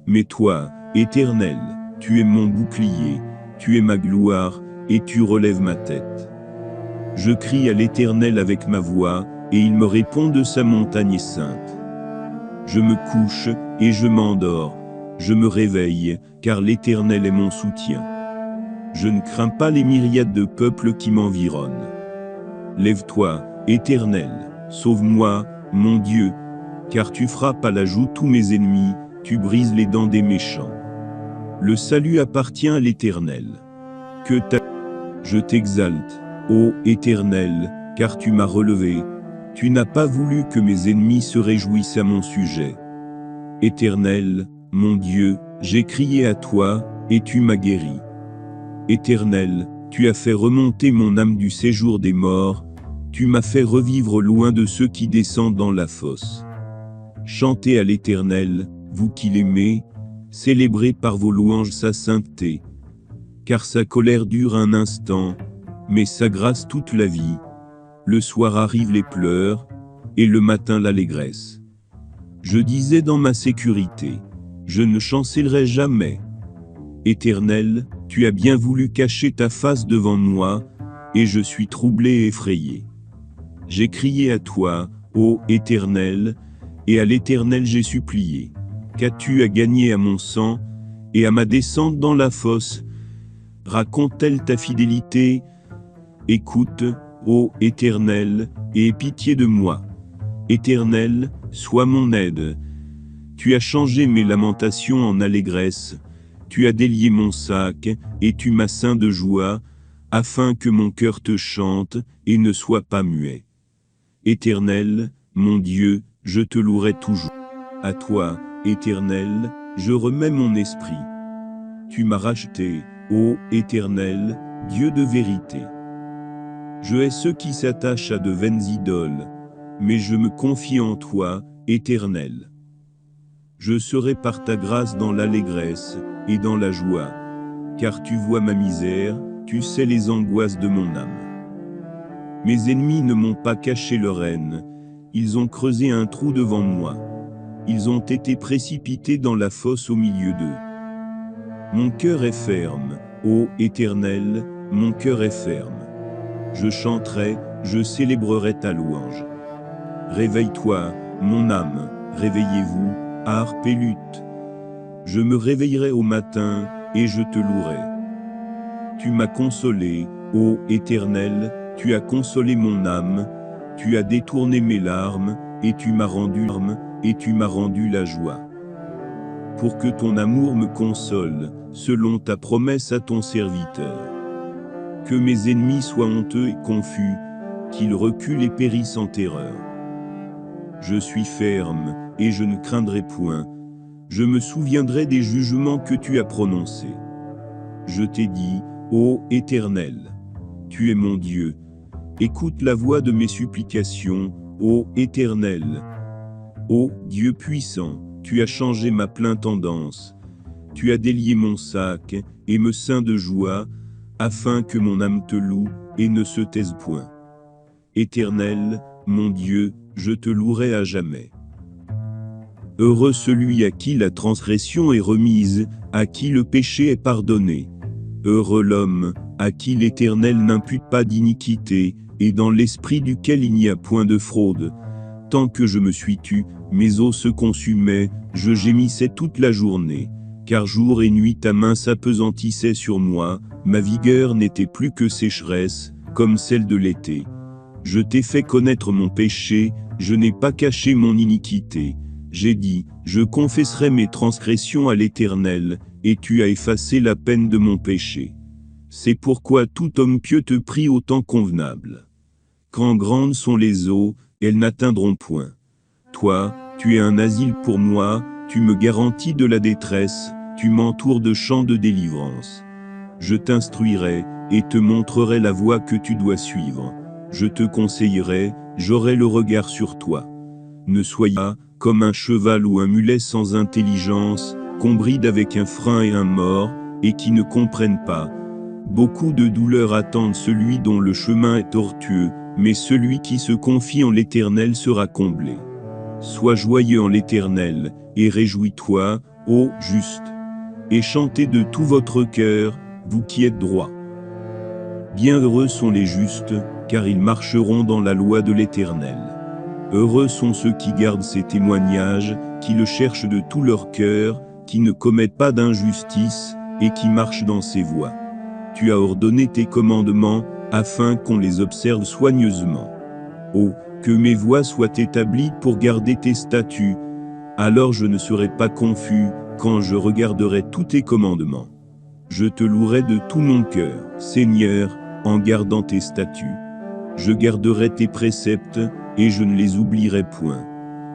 Mais toi, Éternel, tu es mon bouclier, tu es ma gloire, et tu relèves ma tête. Je crie à l'Éternel avec ma voix, et il me répond de sa montagne sainte. Je me couche, et je m'endors, je me réveille, car l'Éternel est mon soutien. Je ne crains pas les myriades de peuples qui m'environnent. Lève-toi, Éternel, sauve-moi, mon Dieu, car tu frappes à la joue tous mes ennemis, tu brises les dents des méchants. Le salut appartient à l'Éternel. Je t'exalte, ô Éternel, car tu m'as relevé, tu n'as pas voulu que mes ennemis se réjouissent à mon sujet. Éternel, mon Dieu, j'ai crié à toi, et tu m'as guéri. Éternel, tu as fait remonter mon âme du séjour des morts, tu m'as fait revivre loin de ceux qui descendent dans la fosse. Chantez à l'Éternel, vous qui l'aimez, célébrez par vos louanges sa sainteté. Car sa colère dure un instant, mais sa grâce toute la vie. Le soir arrivent les pleurs, et le matin l'allégresse. Je disais dans ma sécurité, je ne chancellerai jamais. Éternel, tu as bien voulu cacher ta face devant moi, et je suis troublé et effrayé. J'ai crié à toi, ô Éternel, et à l'Éternel j'ai supplié. Qu'as-tu à gagner à mon sang, et à ma descente dans la fosse? Raconte-t-elle ta fidélité? Écoute, ô Éternel, et aie pitié de moi. Éternel, sois mon aide. Tu as changé mes lamentations en allégresse, tu as délié mon sac, et tu m'as ceint de joie, afin que mon cœur te chante, et ne soit pas muet. Éternel, mon Dieu, je te louerai toujours. À toi, Éternel, je remets mon esprit. Tu m'as racheté, ô Éternel, Dieu de vérité. Je hais ceux qui s'attachent à de vaines idoles, mais je me confie en toi, Éternel. Je serai par ta grâce dans l'allégresse et dans la joie, car tu vois ma misère, tu sais les angoisses de mon âme. Mes ennemis ne m'ont pas caché leur haine, ils ont creusé un trou devant moi. Ils ont été précipités dans la fosse au milieu d'eux. Mon cœur est ferme, ô Éternel, mon cœur est ferme. Je chanterai, je célébrerai ta louange. Réveille-toi, mon âme, réveillez-vous, harpe et lutte. Je me réveillerai au matin, et je te louerai. Tu m'as consolé, ô Éternel, tu as consolé mon âme, tu as détourné mes larmes, et tu m'as rendu la joie. Pour que ton amour me console, selon ta promesse à ton serviteur. Que mes ennemis soient honteux et confus, qu'ils reculent et périssent en terreur. Je suis ferme, et je ne craindrai point. Je me souviendrai des jugements que tu as prononcés. Je t'ai dit, ô Éternel, tu es mon Dieu. Écoute la voix de mes supplications, ô Éternel. Ô Dieu puissant, tu as changé ma pleine tendance. Tu as délié mon sac, et me ceint de joie, afin que mon âme te loue, et ne se taise point. Éternel, mon Dieu, je te louerai à jamais. Heureux celui à qui la transgression est remise, à qui le péché est pardonné. Heureux l'homme, à qui l'Éternel n'impute pas d'iniquité, et dans l'esprit duquel il n'y a point de fraude. Tant que je me suis tu, mes os se consumaient, je gémissais toute la journée. Car jour et nuit ta main s'apesantissait sur moi, ma vigueur n'était plus que sécheresse, comme celle de l'été. Je t'ai fait connaître mon péché, je n'ai pas caché mon iniquité. J'ai dit, je confesserai mes transgressions à l'Éternel, et tu as effacé la peine de mon péché. C'est pourquoi tout homme pieux te prie au temps convenable. Quand grandes sont les eaux, elles n'atteindront point. Toi, tu es un asile pour moi, tu me garantis de la détresse, tu m'entoures de chants de délivrance. Je t'instruirai, et te montrerai la voie que tu dois suivre. Je te conseillerai, j'aurai le regard sur toi. Ne soyez pas comme un cheval ou un mulet sans intelligence, qu'on bride avec un frein et un mors, et qui ne comprennent pas. Beaucoup de douleurs attendent celui dont le chemin est tortueux, mais celui qui se confie en l'Éternel sera comblé. Sois joyeux en l'Éternel, et réjouis-toi, ô juste. Et chantez de tout votre cœur, vous qui êtes droits. Bienheureux sont les justes, car ils marcheront dans la loi de l'Éternel. Heureux sont ceux qui gardent ses témoignages, qui le cherchent de tout leur cœur, qui ne commettent pas d'injustice, et qui marchent dans ses voies. Tu as ordonné tes commandements, afin qu'on les observe soigneusement. Oh, que mes voies soient établies pour garder tes statuts, alors je ne serai pas confus, quand je regarderai tous tes commandements. Je te louerai de tout mon cœur, Seigneur, en gardant tes statuts. Je garderai tes préceptes, et je ne les oublierai point.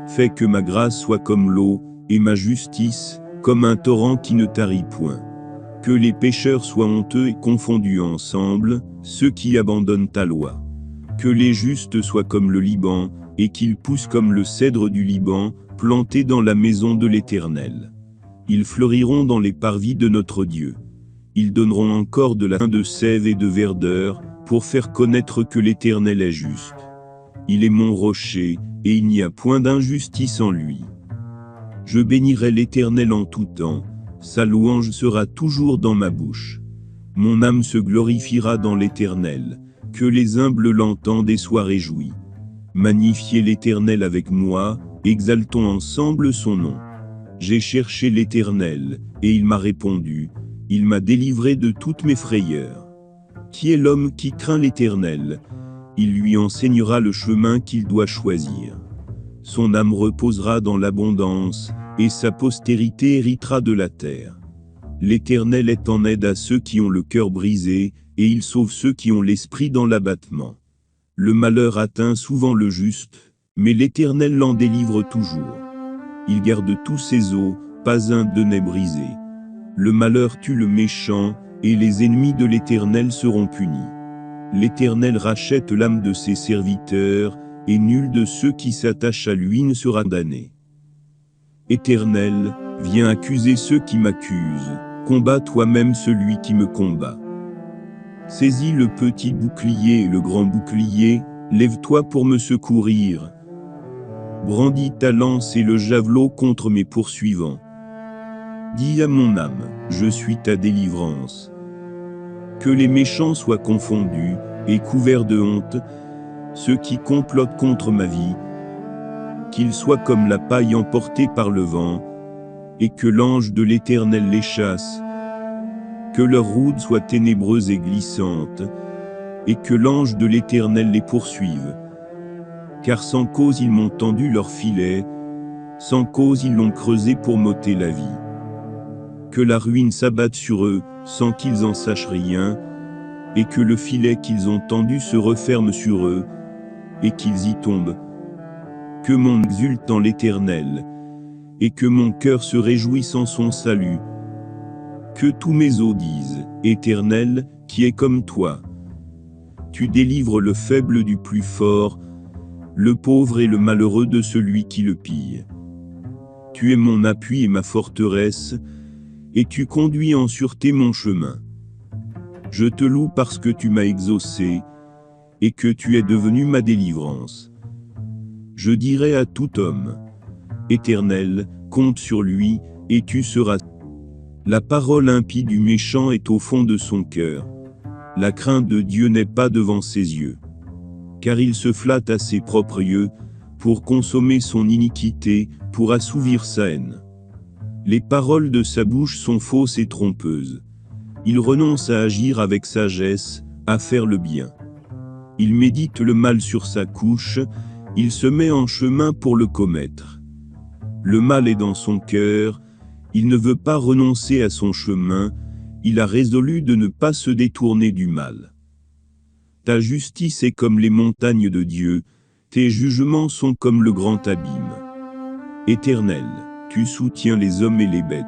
Fais que ma grâce soit comme l'eau, et ma justice, comme un torrent qui ne tarit point. Que les pécheurs soient honteux et confondus ensemble, ceux qui abandonnent ta loi. Que les justes soient comme le Liban, et qu'ils poussent comme le cèdre du Liban, plantés dans la maison de l'Éternel. Ils fleuriront dans les parvis de notre Dieu. Ils donneront encore de la de sève et de verdeur, pour faire connaître que l'Éternel est juste. Il est mon rocher, et il n'y a point d'injustice en lui. Je bénirai l'Éternel en tout temps, sa louange sera toujours dans ma bouche. Mon âme se glorifiera dans l'Éternel, que les humbles l'entendent et soient réjouis. Magnifiez l'Éternel avec moi, exaltons ensemble son nom. J'ai cherché l'Éternel, et il m'a répondu, il m'a délivré de toutes mes frayeurs. Qui est l'homme qui craint l'Éternel? Il lui enseignera le chemin qu'il doit choisir. Son âme reposera dans l'abondance, et sa postérité héritera de la terre. L'Éternel est en aide à ceux qui ont le cœur brisé, et il sauve ceux qui ont l'esprit dans l'abattement. Le malheur atteint souvent le juste, mais l'Éternel l'en délivre toujours. Il garde tous ses os, pas un d'eux n'est brisé. Le malheur tue le méchant, et les ennemis de l'Éternel seront punis. L'Éternel rachète l'âme de ses serviteurs, et nul de ceux qui s'attachent à lui ne sera damné. Éternel, viens accuser ceux qui m'accusent, combat toi-même celui qui me combat. Saisis le petit bouclier et le grand bouclier, lève-toi pour me secourir. Brandis ta lance et le javelot contre mes poursuivants. Dis à mon âme, je suis ta délivrance. Que les méchants soient confondus, et couverts de honte, ceux qui complotent contre ma vie, qu'ils soient comme la paille emportée par le vent, et que l'ange de l'Éternel les chasse, que leur route soit ténébreuse et glissante, et que l'ange de l'Éternel les poursuive. Car sans cause ils m'ont tendu leur filet, sans cause ils l'ont creusé pour m'ôter la vie. Que la ruine s'abatte sur eux, sans qu'ils en sachent rien, et que le filet qu'ils ont tendu se referme sur eux, et qu'ils y tombent. Que mon exulte en l'Éternel, et que mon cœur se réjouisse en son salut. Que tous mes os disent, Éternel, qui est comme toi. Tu délivres le faible du plus fort, le pauvre et le malheureux de celui qui le pille. Tu es mon appui et ma forteresse, et tu conduis en sûreté mon chemin. Je te loue parce que tu m'as exaucé, et que tu es devenu ma délivrance. Je dirai à tout homme, Éternel, compte sur lui, et tu seras. La parole impie du méchant est au fond de son cœur. La crainte de Dieu n'est pas devant ses yeux. Car il se flatte à ses propres yeux, pour consommer son iniquité, pour assouvir sa haine. Les paroles de sa bouche sont fausses et trompeuses. Il renonce à agir avec sagesse, à faire le bien. Il médite le mal sur sa couche, il se met en chemin pour le commettre. Le mal est dans son cœur, il ne veut pas renoncer à son chemin, il a résolu de ne pas se détourner du mal. Ta justice est comme les montagnes de Dieu, Tes jugements sont comme le grand abîme. Éternel, tu soutiens les hommes et les bêtes.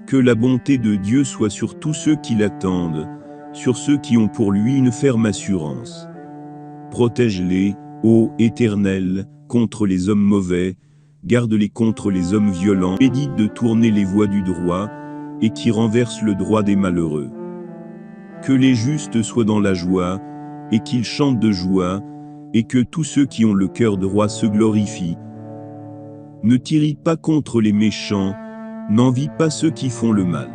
Que la bonté de Dieu soit sur tous ceux qui l'attendent, sur ceux qui ont pour lui une ferme assurance. Protège-les, ô Éternel, contre les hommes mauvais, garde-les contre les hommes violents, médite de tourner les voies du droit, et qui renverse le droit des malheureux. Que les justes soient dans la joie, et qu'ils chantent de joie, et que tous ceux qui ont le cœur droit se glorifient. Ne t'irrite pas contre les méchants, n'envie pas ceux qui font le mal.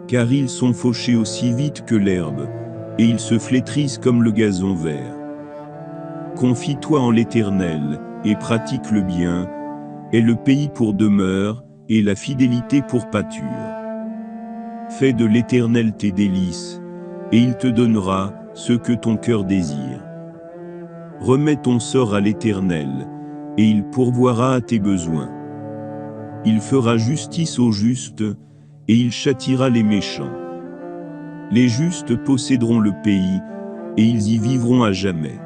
Car ils sont fauchés aussi vite que l'herbe, et ils se flétrissent comme le gazon vert. Confie-toi en l'Éternel, et pratique le bien, aie le pays pour demeure, et la fidélité pour pâture. Fais de l'Éternel tes délices, et il te donnera ce que ton cœur désire. Remets ton sort à l'Éternel, et il pourvoira à tes besoins. Il fera justice aux justes, et il châtiera les méchants. Les justes posséderont le pays, et ils y vivront à jamais.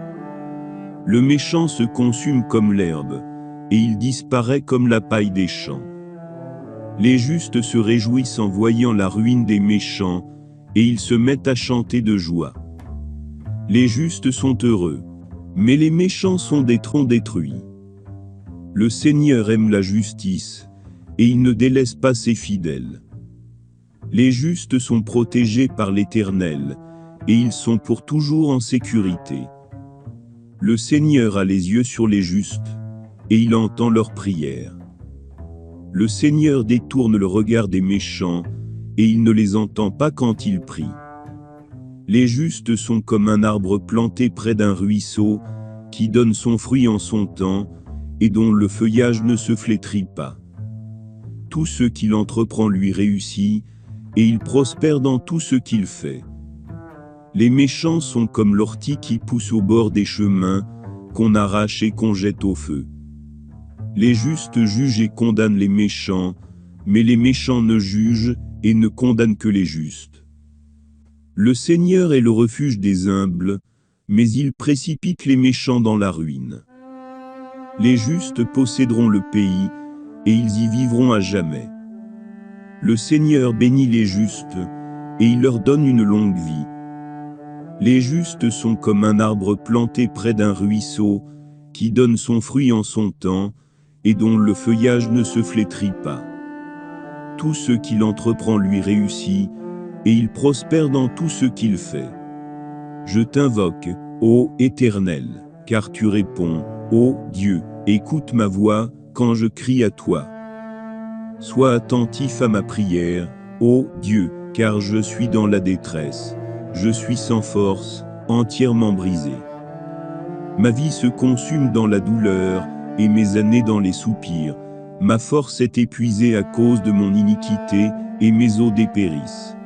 Le méchant se consume comme l'herbe, et il disparaît comme la paille des champs. Les justes se réjouissent en voyant la ruine des méchants, et ils se mettent à chanter de joie. Les justes sont heureux, mais les méchants sont des troncs détruits. Le Seigneur aime la justice, et il ne délaisse pas ses fidèles. Les justes sont protégés par l'Éternel, et ils sont pour toujours en sécurité. Le Seigneur a les yeux sur les justes, et il entend leurs prières. Le Seigneur détourne le regard des méchants, et il ne les entend pas quand ils prient. Les justes sont comme un arbre planté près d'un ruisseau, qui donne son fruit en son temps, et dont le feuillage ne se flétrit pas. Tout ce qu'il entreprend lui réussit, et il prospère dans tout ce qu'il fait. Les méchants sont comme l'ortie qui pousse au bord des chemins, qu'on arrache et qu'on jette au feu. Les justes jugent et condamnent les méchants, mais les méchants ne jugent et ne condamnent que les justes. Le Seigneur est le refuge des humbles, mais il précipite les méchants dans la ruine. Les justes posséderont le pays, et ils y vivront à jamais. Le Seigneur bénit les justes, et il leur donne une longue vie. Les justes sont comme un arbre planté près d'un ruisseau, qui donne son fruit en son temps, et dont le feuillage ne se flétrit pas. Tout ce qu'il entreprend lui réussit, et il prospère dans tout ce qu'il fait. Je t'invoque, ô Éternel, car tu réponds, ô Dieu, écoute ma voix, quand je crie à toi. Sois attentif à ma prière, ô Dieu, car je suis dans la détresse. Je suis sans force, entièrement brisé. Ma vie se consume dans la douleur, et mes années dans les soupirs. Ma force est épuisée à cause de mon iniquité, et mes os dépérissent.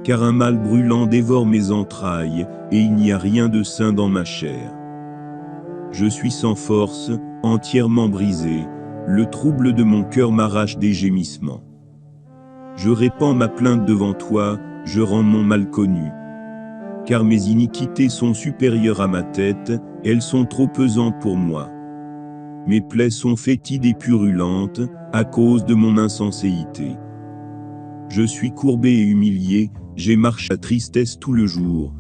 Car un mal brûlant dévore mes entrailles, et il n'y a rien de sain dans ma chair. Je suis sans force, entièrement brisé, le trouble de mon cœur m'arrache des gémissements. Je répands ma plainte devant toi, je rends mon mal connu. Car mes iniquités sont supérieures à ma tête, elles sont trop pesantes pour moi. Mes plaies sont fétides et purulentes, à cause de mon insenséité. Je suis courbé et humilié, j'ai marché à tristesse tout le jour.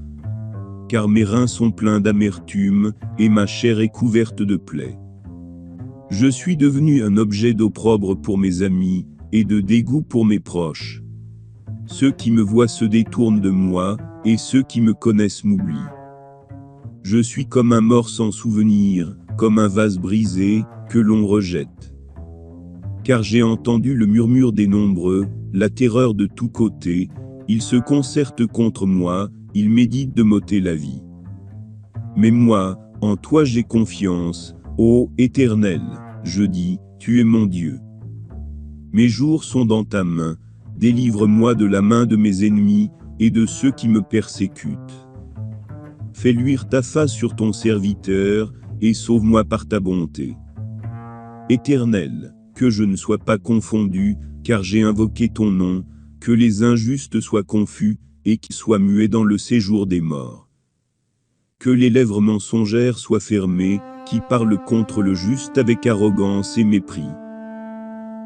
Car mes reins sont pleins d'amertume, et ma chair est couverte de plaies. Je suis devenu un objet d'opprobre pour mes amis, et de dégoût pour mes proches. Ceux qui me voient se détournent de moi, et ceux qui me connaissent m'oublient. Je suis comme un mort sans souvenir, comme un vase brisé, que l'on rejette. Car j'ai entendu le murmure des nombreux, la terreur de tous côtés, ils se concertent contre moi, ils méditent de m'ôter la vie. Mais moi, en toi j'ai confiance, ô Éternel, je dis, tu es mon Dieu. Mes jours sont dans ta main, délivre-moi de la main de mes ennemis, et de ceux qui me persécutent. Fais luire ta face sur ton serviteur, et sauve-moi par ta bonté. Éternel, que je ne sois pas confondu, car j'ai invoqué ton nom, que les injustes soient confus, et qu'ils soient muets dans le séjour des morts. Que les lèvres mensongères soient fermées, qui parlent contre le juste avec arrogance et mépris.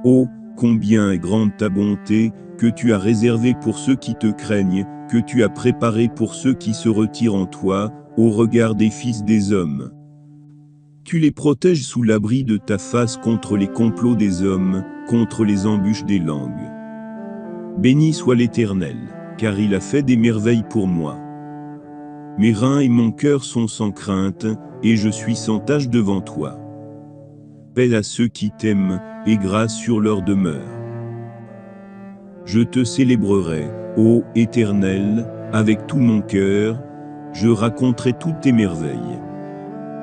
Oh, combien est grande ta bonté, que tu as réservée pour ceux qui te craignent, que tu as préparée pour ceux qui se retirent en toi, au regard des fils des hommes. Tu les protèges sous l'abri de ta face contre les complots des hommes, contre les embûches des langues. Béni soit l'Éternel, car il a fait des merveilles pour moi. Mes reins et mon cœur sont sans crainte, et je suis sans tache devant toi. Paix à ceux qui t'aiment, et grâce sur leur demeure. Je te célébrerai, ô Éternel, avec tout mon cœur, je raconterai toutes tes merveilles.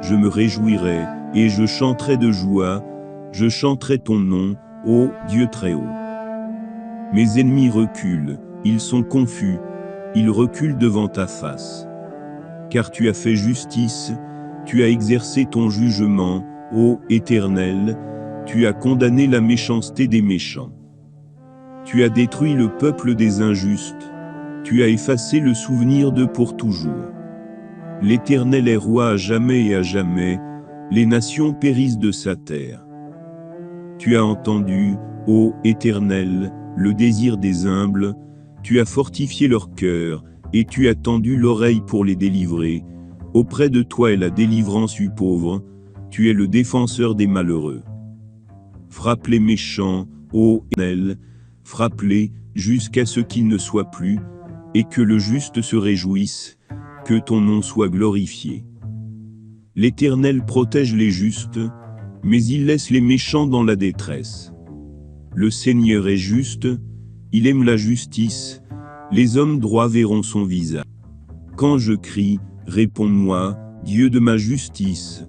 Je me réjouirai, et je chanterai de joie, je chanterai ton nom, ô Dieu très haut. Mes ennemis reculent, ils sont confus, ils reculent devant ta face. Car tu as fait justice, tu as exercé ton jugement, ô Éternel, tu as condamné la méchanceté des méchants. Tu as détruit le peuple des injustes, tu as effacé le souvenir d'eux pour toujours. L'Éternel est roi à jamais et à jamais, les nations périssent de sa terre. Tu as entendu, ô Éternel, le désir des humbles, tu as fortifié leur cœur, et tu as tendu l'oreille pour les délivrer. Auprès de toi est la délivrance du pauvre, tu es le défenseur des malheureux. Frappe les méchants, ô Éternel, frappe-les, jusqu'à ce qu'ils ne soient plus, et que le juste se réjouisse, que ton nom soit glorifié. L'Éternel protège les justes, mais il laisse les méchants dans la détresse. Le Seigneur est juste, il aime la justice, les hommes droits verront son visage. Quand je crie, réponds-moi, Dieu de ma justice.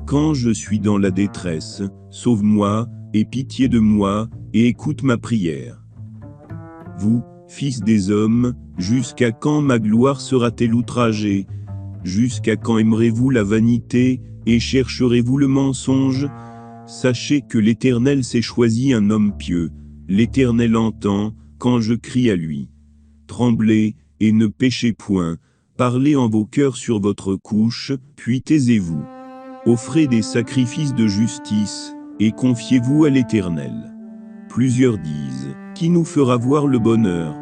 Quand je suis dans la détresse, sauve-moi, aie pitié de moi, et écoute ma prière. Vous, fils des hommes, jusqu'à quand ma gloire sera-t-elle outragée? Jusqu'à quand aimerez-vous la vanité, et chercherez-vous le mensonge? Sachez que l'Éternel s'est choisi un homme pieux, l'Éternel entend, quand je crie à lui. Tremblez, et ne péchez point, parlez en vos cœurs sur votre couche, puis taisez-vous. Offrez des sacrifices de justice, et confiez-vous à l'Éternel. Plusieurs disent, qui nous fera voir le bonheur?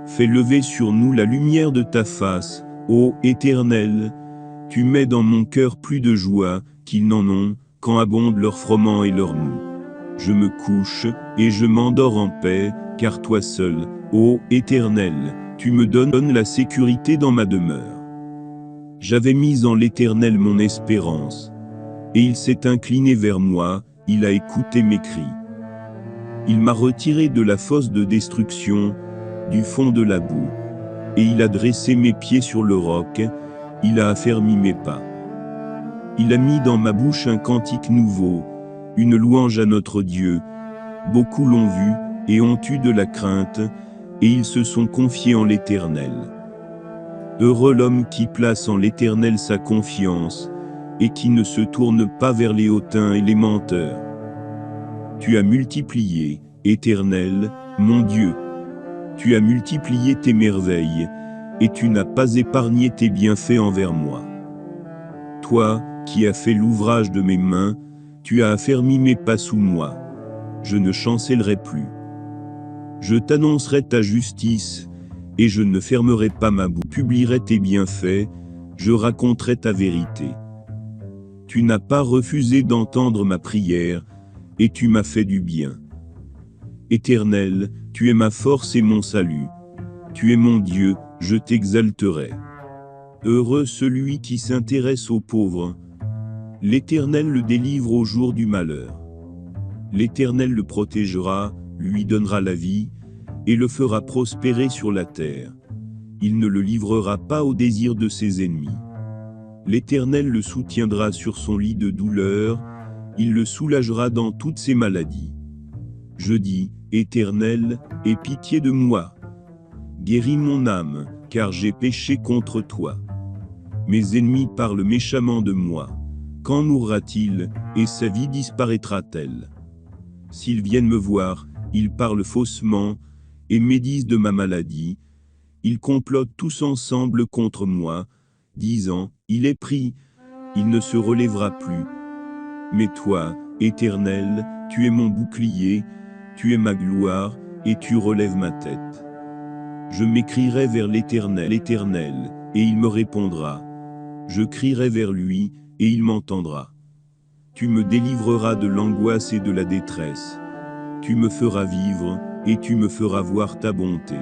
Fais lever sur nous la lumière de ta face, ô Éternel. Tu mets dans mon cœur plus de joie, qu'ils n'en ont, quand abondent leur froment et leur mou. Je me couche, et je m'endors en paix, car toi seul, ô Éternel, tu me donnes la sécurité dans ma demeure. J'avais mis en l'Éternel mon espérance, et il s'est incliné vers moi, il a écouté mes cris. Il m'a retiré de la fosse de destruction, du fond de la boue, et il a dressé mes pieds sur le roc, il a affermi mes pas. Il a mis dans ma bouche un cantique nouveau, une louange à notre Dieu. Beaucoup l'ont vu, et ont eu de la crainte, et ils se sont confiés en l'Éternel. Heureux l'homme qui place en l'Éternel sa confiance, et qui ne se tourne pas vers les hautains et les menteurs. Tu as multiplié, Éternel, mon Dieu. Tu as multiplié tes merveilles, et tu n'as pas épargné tes bienfaits envers moi. Toi, qui as fait l'ouvrage de mes mains, tu as affermi mes pas sous moi. Je ne chancellerai plus. Je t'annoncerai ta justice, et je ne fermerai pas ma bouche. Je publierai tes bienfaits, je raconterai ta vérité. Tu n'as pas refusé d'entendre ma prière, et tu m'as fait du bien. Éternel, tu es ma force et mon salut. Tu es mon Dieu, je t'exalterai. Heureux celui qui s'intéresse aux pauvres. L'Éternel le délivre au jour du malheur. L'Éternel le protégera, lui donnera la vie, et le fera prospérer sur la terre. Il ne le livrera pas au désir de ses ennemis. L'Éternel le soutiendra sur son lit de douleur, il le soulagera dans toutes ses maladies. Je dis, Éternel, aie pitié de moi. Guéris mon âme, car j'ai péché contre toi. Mes ennemis parlent méchamment de moi. Quand mourra-t-il, et sa vie disparaîtra-t-elle? S'ils viennent me voir, ils parlent faussement, et médisent de ma maladie. Ils complotent tous ensemble contre moi, disant, il est pris, il ne se relèvera plus. Mais toi, Éternel, tu es mon bouclier, tu es ma gloire, et tu relèves ma tête. Je m'écrierai vers l'Éternel, et il me répondra. Je crierai vers lui, et il m'entendra. Tu me délivreras de l'angoisse et de la détresse. Tu me feras vivre, et tu me feras voir ta bonté.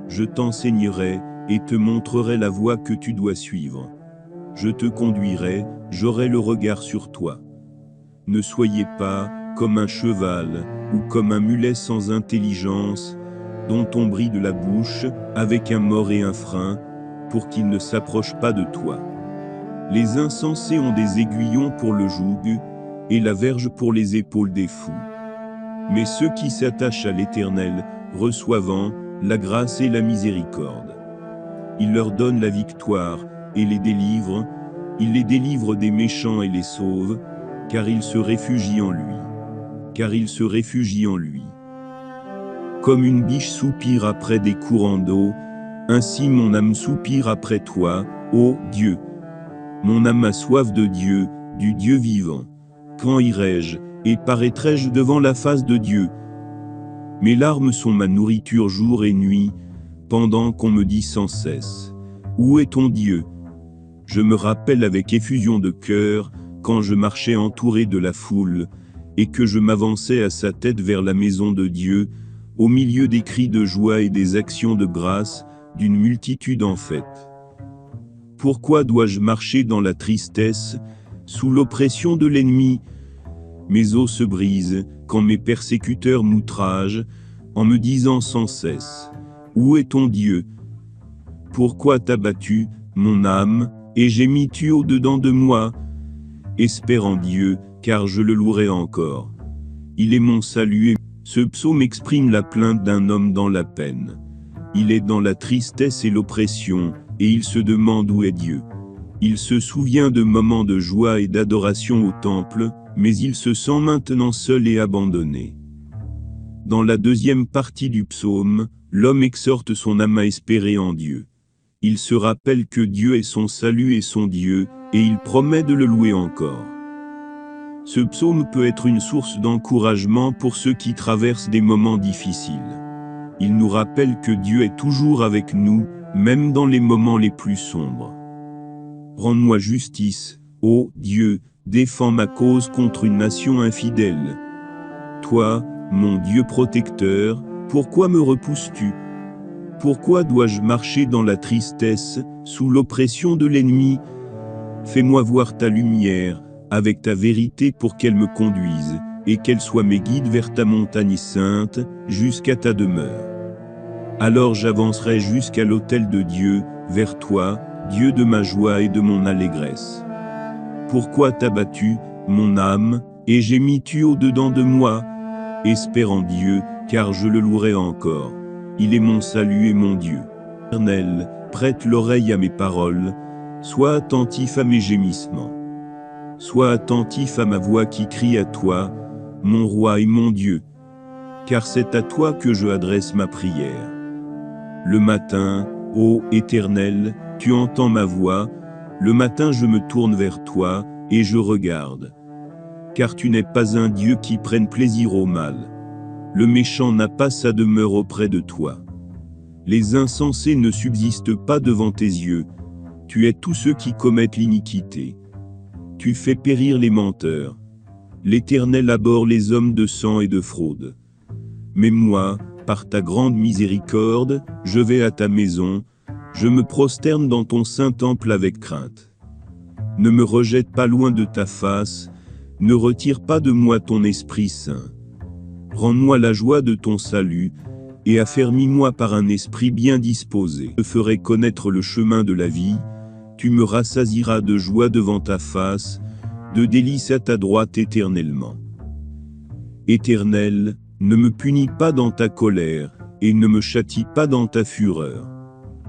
Je t'enseignerai, et te montrerai la voie que tu dois suivre. Je te conduirai, j'aurai le regard sur toi. Ne soyez pas comme un cheval, ou comme un mulet sans intelligence, dont on brille de la bouche, avec un mors et un frein, pour qu'il ne s'approche pas de toi. Les insensés ont des aiguillons pour le joug, et la verge pour les épaules des fous. Mais ceux qui s'attachent à l'Éternel, reçoivent la grâce et la miséricorde. Il leur donne la victoire, et les délivre, il les délivre des méchants et les sauve, car ils se réfugient en lui. Car ils se réfugient en lui. Comme une biche soupire après des courants d'eau, ainsi mon âme soupire après toi, ô Dieu. Mon âme a soif de Dieu, du Dieu vivant. Quand irai-je, et paraîtrai-je devant la face de Dieu? Mes larmes sont ma nourriture jour et nuit, pendant qu'on me dit sans cesse, où est ton Dieu? Je me rappelle avec effusion de cœur, quand je marchais entouré de la foule, et que je m'avançais à sa tête vers la maison de Dieu, au milieu des cris de joie et des actions de grâce, d'une multitude en fête. Pourquoi dois-je marcher dans la tristesse, sous l'oppression de l'ennemi? Mes os se brisent, quand mes persécuteurs m'outragent, en me disant sans cesse, où est ton Dieu? Pourquoi t'as battu, mon âme, et gémis-tu au-dedans de moi? Espère en Dieu, car je le louerai encore. Il est mon salut et ce psaume exprime la plainte d'un homme dans la peine. Il est dans la tristesse et l'oppression, et il se demande où est Dieu. Il se souvient de moments de joie et d'adoration au temple, mais il se sent maintenant seul et abandonné. Dans la deuxième partie du psaume, l'homme exhorte son âme à espérer en Dieu. Il se rappelle que Dieu est son salut et son Dieu, et il promet de le louer encore. Ce psaume peut être une source d'encouragement pour ceux qui traversent des moments difficiles. Il nous rappelle que Dieu est toujours avec nous, même dans les moments les plus sombres. Rends-moi justice, ô Dieu, défends ma cause contre une nation infidèle. Toi, mon Dieu protecteur, pourquoi me repousses-tu? Pourquoi dois-je marcher dans la tristesse, sous l'oppression de l'ennemi? Fais-moi voir ta lumière, avec ta vérité pour qu'elle me conduise, et qu'elle soit mes guides vers ta montagne sainte, jusqu'à ta demeure. Alors j'avancerai jusqu'à l'autel de Dieu, vers toi, Dieu de ma joie et de mon allégresse. Pourquoi t'as battu, mon âme, et gémis-tu au-dedans de moi? Espère en Dieu, car je le louerai encore. Il est mon salut et mon Dieu. Éternel, prête l'oreille à mes paroles, sois attentif à mes gémissements. Sois attentif à ma voix qui crie à toi, mon roi et mon Dieu. Car c'est à toi que je adresse ma prière. Le matin, ô Éternel, tu entends ma voix, le matin je me tourne vers toi, et je regarde. Car tu n'es pas un Dieu qui prenne plaisir au mal. Le méchant n'a pas sa demeure auprès de toi. Les insensés ne subsistent pas devant tes yeux. Tu es tous ceux qui commettent l'iniquité. Tu fais périr les menteurs. L'Éternel abhorre les hommes de sang et de fraude. Mais moi, par ta grande miséricorde, je vais à ta maison, je me prosterne dans ton saint temple avec crainte. Ne me rejette pas loin de ta face, ne retire pas de moi ton Esprit Saint. Rends-moi la joie de ton salut, et affermis-moi par un esprit bien disposé. Je ferai connaître le chemin de la vie, tu me rassasiras de joie devant ta face, de délices à ta droite éternellement. Éternel, ne me punis pas dans ta colère, et ne me châtie pas dans ta fureur.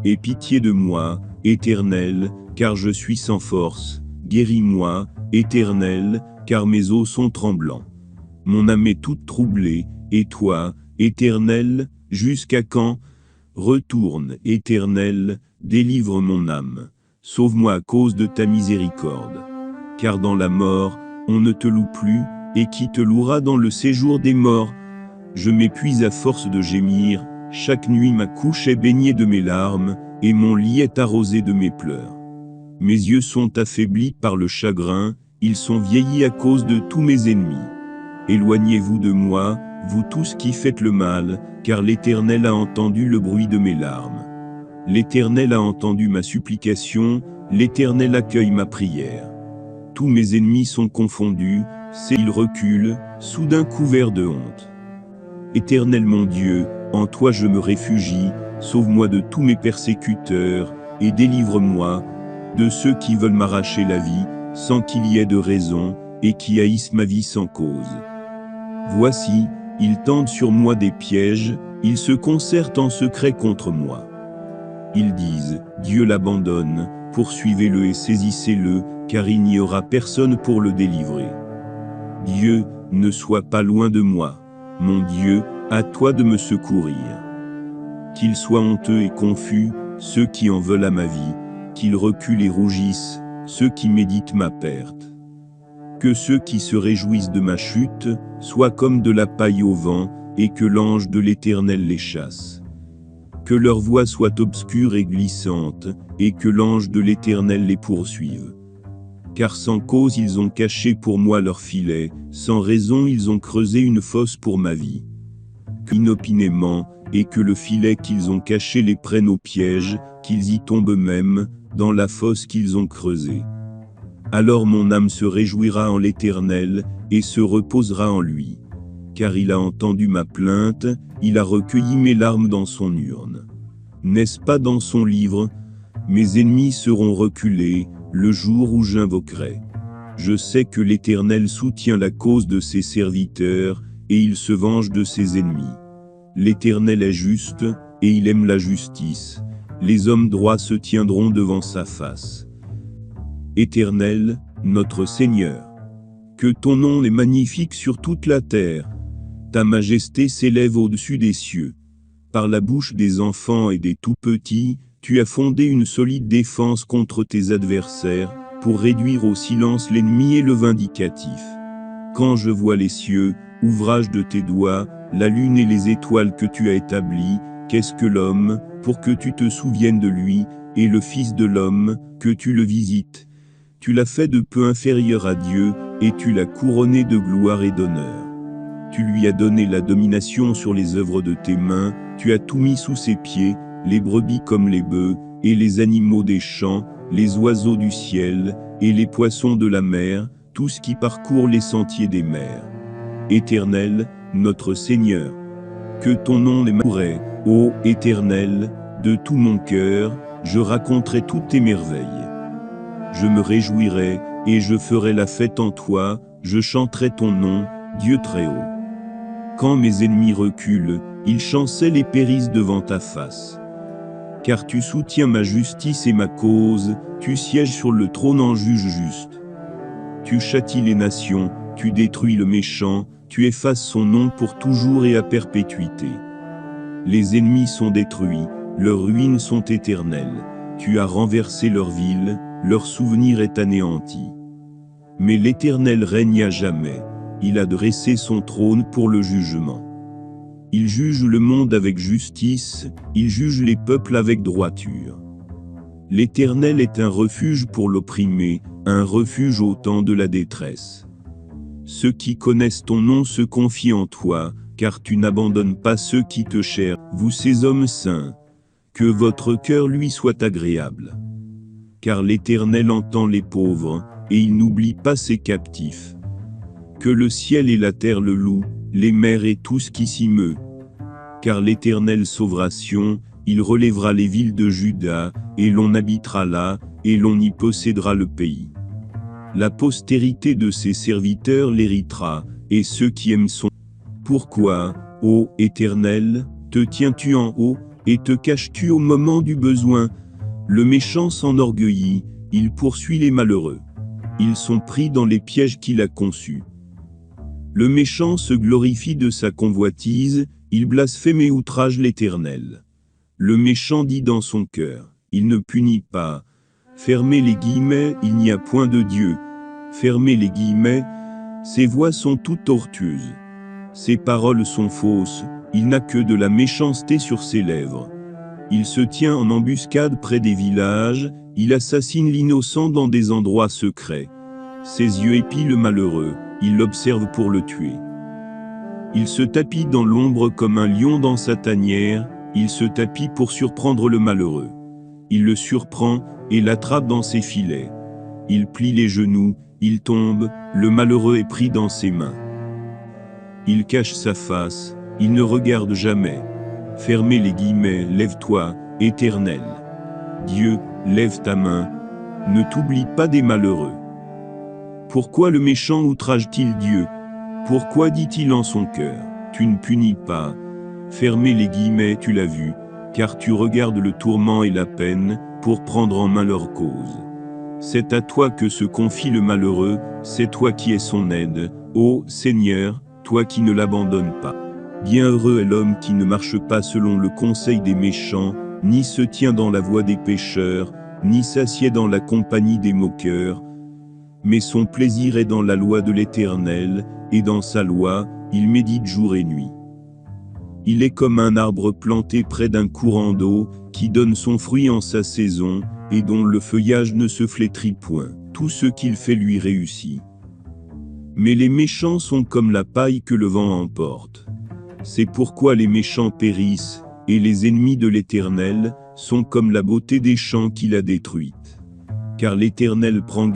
Aie pitié de moi, Éternel, car je suis sans force. Guéris-moi, Éternel, car mes os sont tremblants. Mon âme est toute troublée, et toi, Éternel, jusqu'à quand? Retourne, Éternel, délivre mon âme. sauve-moi à cause de ta miséricorde. Car dans la mort, on ne te loue plus, et qui te louera dans le séjour des morts? Je m'épuise à force de gémir, chaque nuit ma couche est baignée de mes larmes, et mon lit est arrosé de mes pleurs. Mes yeux sont affaiblis par le chagrin, ils sont vieillis à cause de tous mes ennemis. Éloignez-vous de moi, vous tous qui faites le mal, car l'Éternel a entendu le bruit de mes larmes. L'Éternel a entendu ma supplication, l'Éternel accueille ma prière. Tous mes ennemis sont confondus, ils reculent, soudain couverts de honte. Éternel mon Dieu, en toi je me réfugie, sauve-moi de tous mes persécuteurs, et délivre-moi de ceux qui veulent m'arracher la vie, sans qu'il y ait de raison, et qui haïssent ma vie sans cause. Voici, ils tendent sur moi des pièges, ils se concertent en secret contre moi. Ils disent, Dieu l'abandonne, poursuivez-le et saisissez-le, car il n'y aura personne pour le délivrer. Dieu, ne sois pas loin de moi. Mon Dieu, à toi de me secourir. Qu'ils soient honteux et confus, ceux qui en veulent à ma vie, qu'ils reculent et rougissent, ceux qui méditent ma perte. Que ceux qui se réjouissent de ma chute soient comme de la paille au vent, et que l'ange de l'Éternel les chasse. Que leur voie soit obscure et glissante, et que l'ange de l'Éternel les poursuive. Car sans cause ils ont caché pour moi leur filet, sans raison ils ont creusé une fosse pour ma vie. Inopinément, et que le filet qu'ils ont caché les prenne au piège, qu'ils y tombent eux-mêmes, dans la fosse qu'ils ont creusée. Alors mon âme se réjouira en l'Éternel, et se reposera en lui. Car il a entendu ma plainte, il a recueilli mes larmes dans son urne. N'est-ce pas dans son livre? Mes ennemis seront reculés, le jour où j'invoquerai. Je sais que l'Éternel soutient la cause de ses serviteurs, et il se venge de ses ennemis. L'Éternel est juste, et il aime la justice. Les hommes droits se tiendront devant sa face. Éternel, notre Seigneur, que ton nom est magnifique sur toute la terre. Ta majesté s'élève au-dessus des cieux. Par la bouche des enfants et des tout-petits, tu as fondé une solide défense contre tes adversaires, pour réduire au silence l'ennemi et le vindicatif. Quand je vois les cieux, ouvrage de tes doigts, la lune et les étoiles que tu as établies, qu'est-ce que l'homme, pour que tu te souviennes de lui, et le Fils de l'homme, que tu le visites? Tu l'as fait de peu inférieur à Dieu, et tu l'as couronné de gloire et d'honneur. Tu lui as donné la domination sur les œuvres de tes mains, tu as tout mis sous ses pieds, les brebis comme les bœufs, et les animaux des champs, les oiseaux du ciel, et les poissons de la mer, tout ce qui parcourt les sentiers des mers. Éternel, notre Seigneur, que ton nom est magnifique, ô Éternel, de tout mon cœur, je raconterai toutes tes merveilles. Je me réjouirai, et je ferai la fête en toi, je chanterai ton nom, Dieu très haut. Quand mes ennemis reculent, ils chancellent et périssent devant ta face. Car tu soutiens ma justice et ma cause, tu sièges sur le trône en juge juste. Tu châties les nations, tu détruis le méchant, tu effaces son nom pour toujours et à perpétuité. Les ennemis sont détruits, leurs ruines sont éternelles. Tu as renversé leur ville, leur souvenir est anéanti. Mais l'Éternel règne à jamais, il a dressé son trône pour le jugement. Il juge le monde avec justice, il juge les peuples avec droiture. L'Éternel est un refuge pour l'opprimé, un refuge au temps de la détresse. Ceux qui connaissent ton nom se confient en toi, car tu n'abandonnes pas ceux qui te cherchent, vous ces hommes saints. Que votre cœur lui soit agréable. Car l'Éternel entend les pauvres, et il n'oublie pas ses captifs. Que le ciel et la terre le louent, les mers et tout ce qui s'y meut. Car l'Éternel sauvera Sion, il relèvera les villes de Juda, et l'on habitera là, et l'on y possédera le pays. La postérité de ses serviteurs l'héritera, et ceux qui aiment son. Pourquoi, ô Éternel, te tiens-tu en haut, et te caches-tu au moment du besoin? Le méchant s'enorgueillit, il poursuit les malheureux. Ils sont pris dans les pièges qu'il a conçus. Le méchant se glorifie de sa convoitise, il blasphème et outrage l'Éternel. Le méchant dit dans son cœur, il ne punit pas. Fermez les guillemets, il n'y a point de Dieu. Fermez les guillemets, ses voies sont toutes tortueuses. Ses paroles sont fausses, il n'a que de la méchanceté sur ses lèvres. Il se tient en embuscade près des villages, il assassine l'innocent dans des endroits secrets. Ses yeux épient le malheureux, il l'observe pour le tuer. Il se tapit dans l'ombre comme un lion dans sa tanière, il se tapit pour surprendre le malheureux. Il le surprend et l'attrape dans ses filets. Il plie les genoux, il tombe, le malheureux est pris dans ses mains. Il cache sa face, il ne regarde jamais. Fermez les guillemets, lève-toi, Éternel. Dieu, lève ta main, ne t'oublie pas des malheureux. Pourquoi le méchant outrage-t-il Dieu? Pourquoi dit-il en son cœur, tu ne punis pas? Fermez les guillemets, tu l'as vu, car tu regardes le tourment et la peine, pour prendre en main leur cause. C'est à toi que se confie le malheureux, c'est toi qui es son aide, ô Seigneur, toi qui ne l'abandonnes pas. Bienheureux est l'homme qui ne marche pas selon le conseil des méchants, ni se tient dans la voie des pécheurs, ni s'assied dans la compagnie des moqueurs, mais son plaisir est dans la loi de l'Éternel, et dans sa loi, il médite jour et nuit. Il est comme un arbre planté près d'un courant d'eau, qui donne son fruit en sa saison, et dont le feuillage ne se flétrit point. Tout ce qu'il fait lui réussit. Mais les méchants sont comme la paille que le vent emporte. C'est pourquoi les méchants périssent, et les ennemis de l'Éternel sont comme la beauté des champs qu'il a détruite. Car l'Éternel prend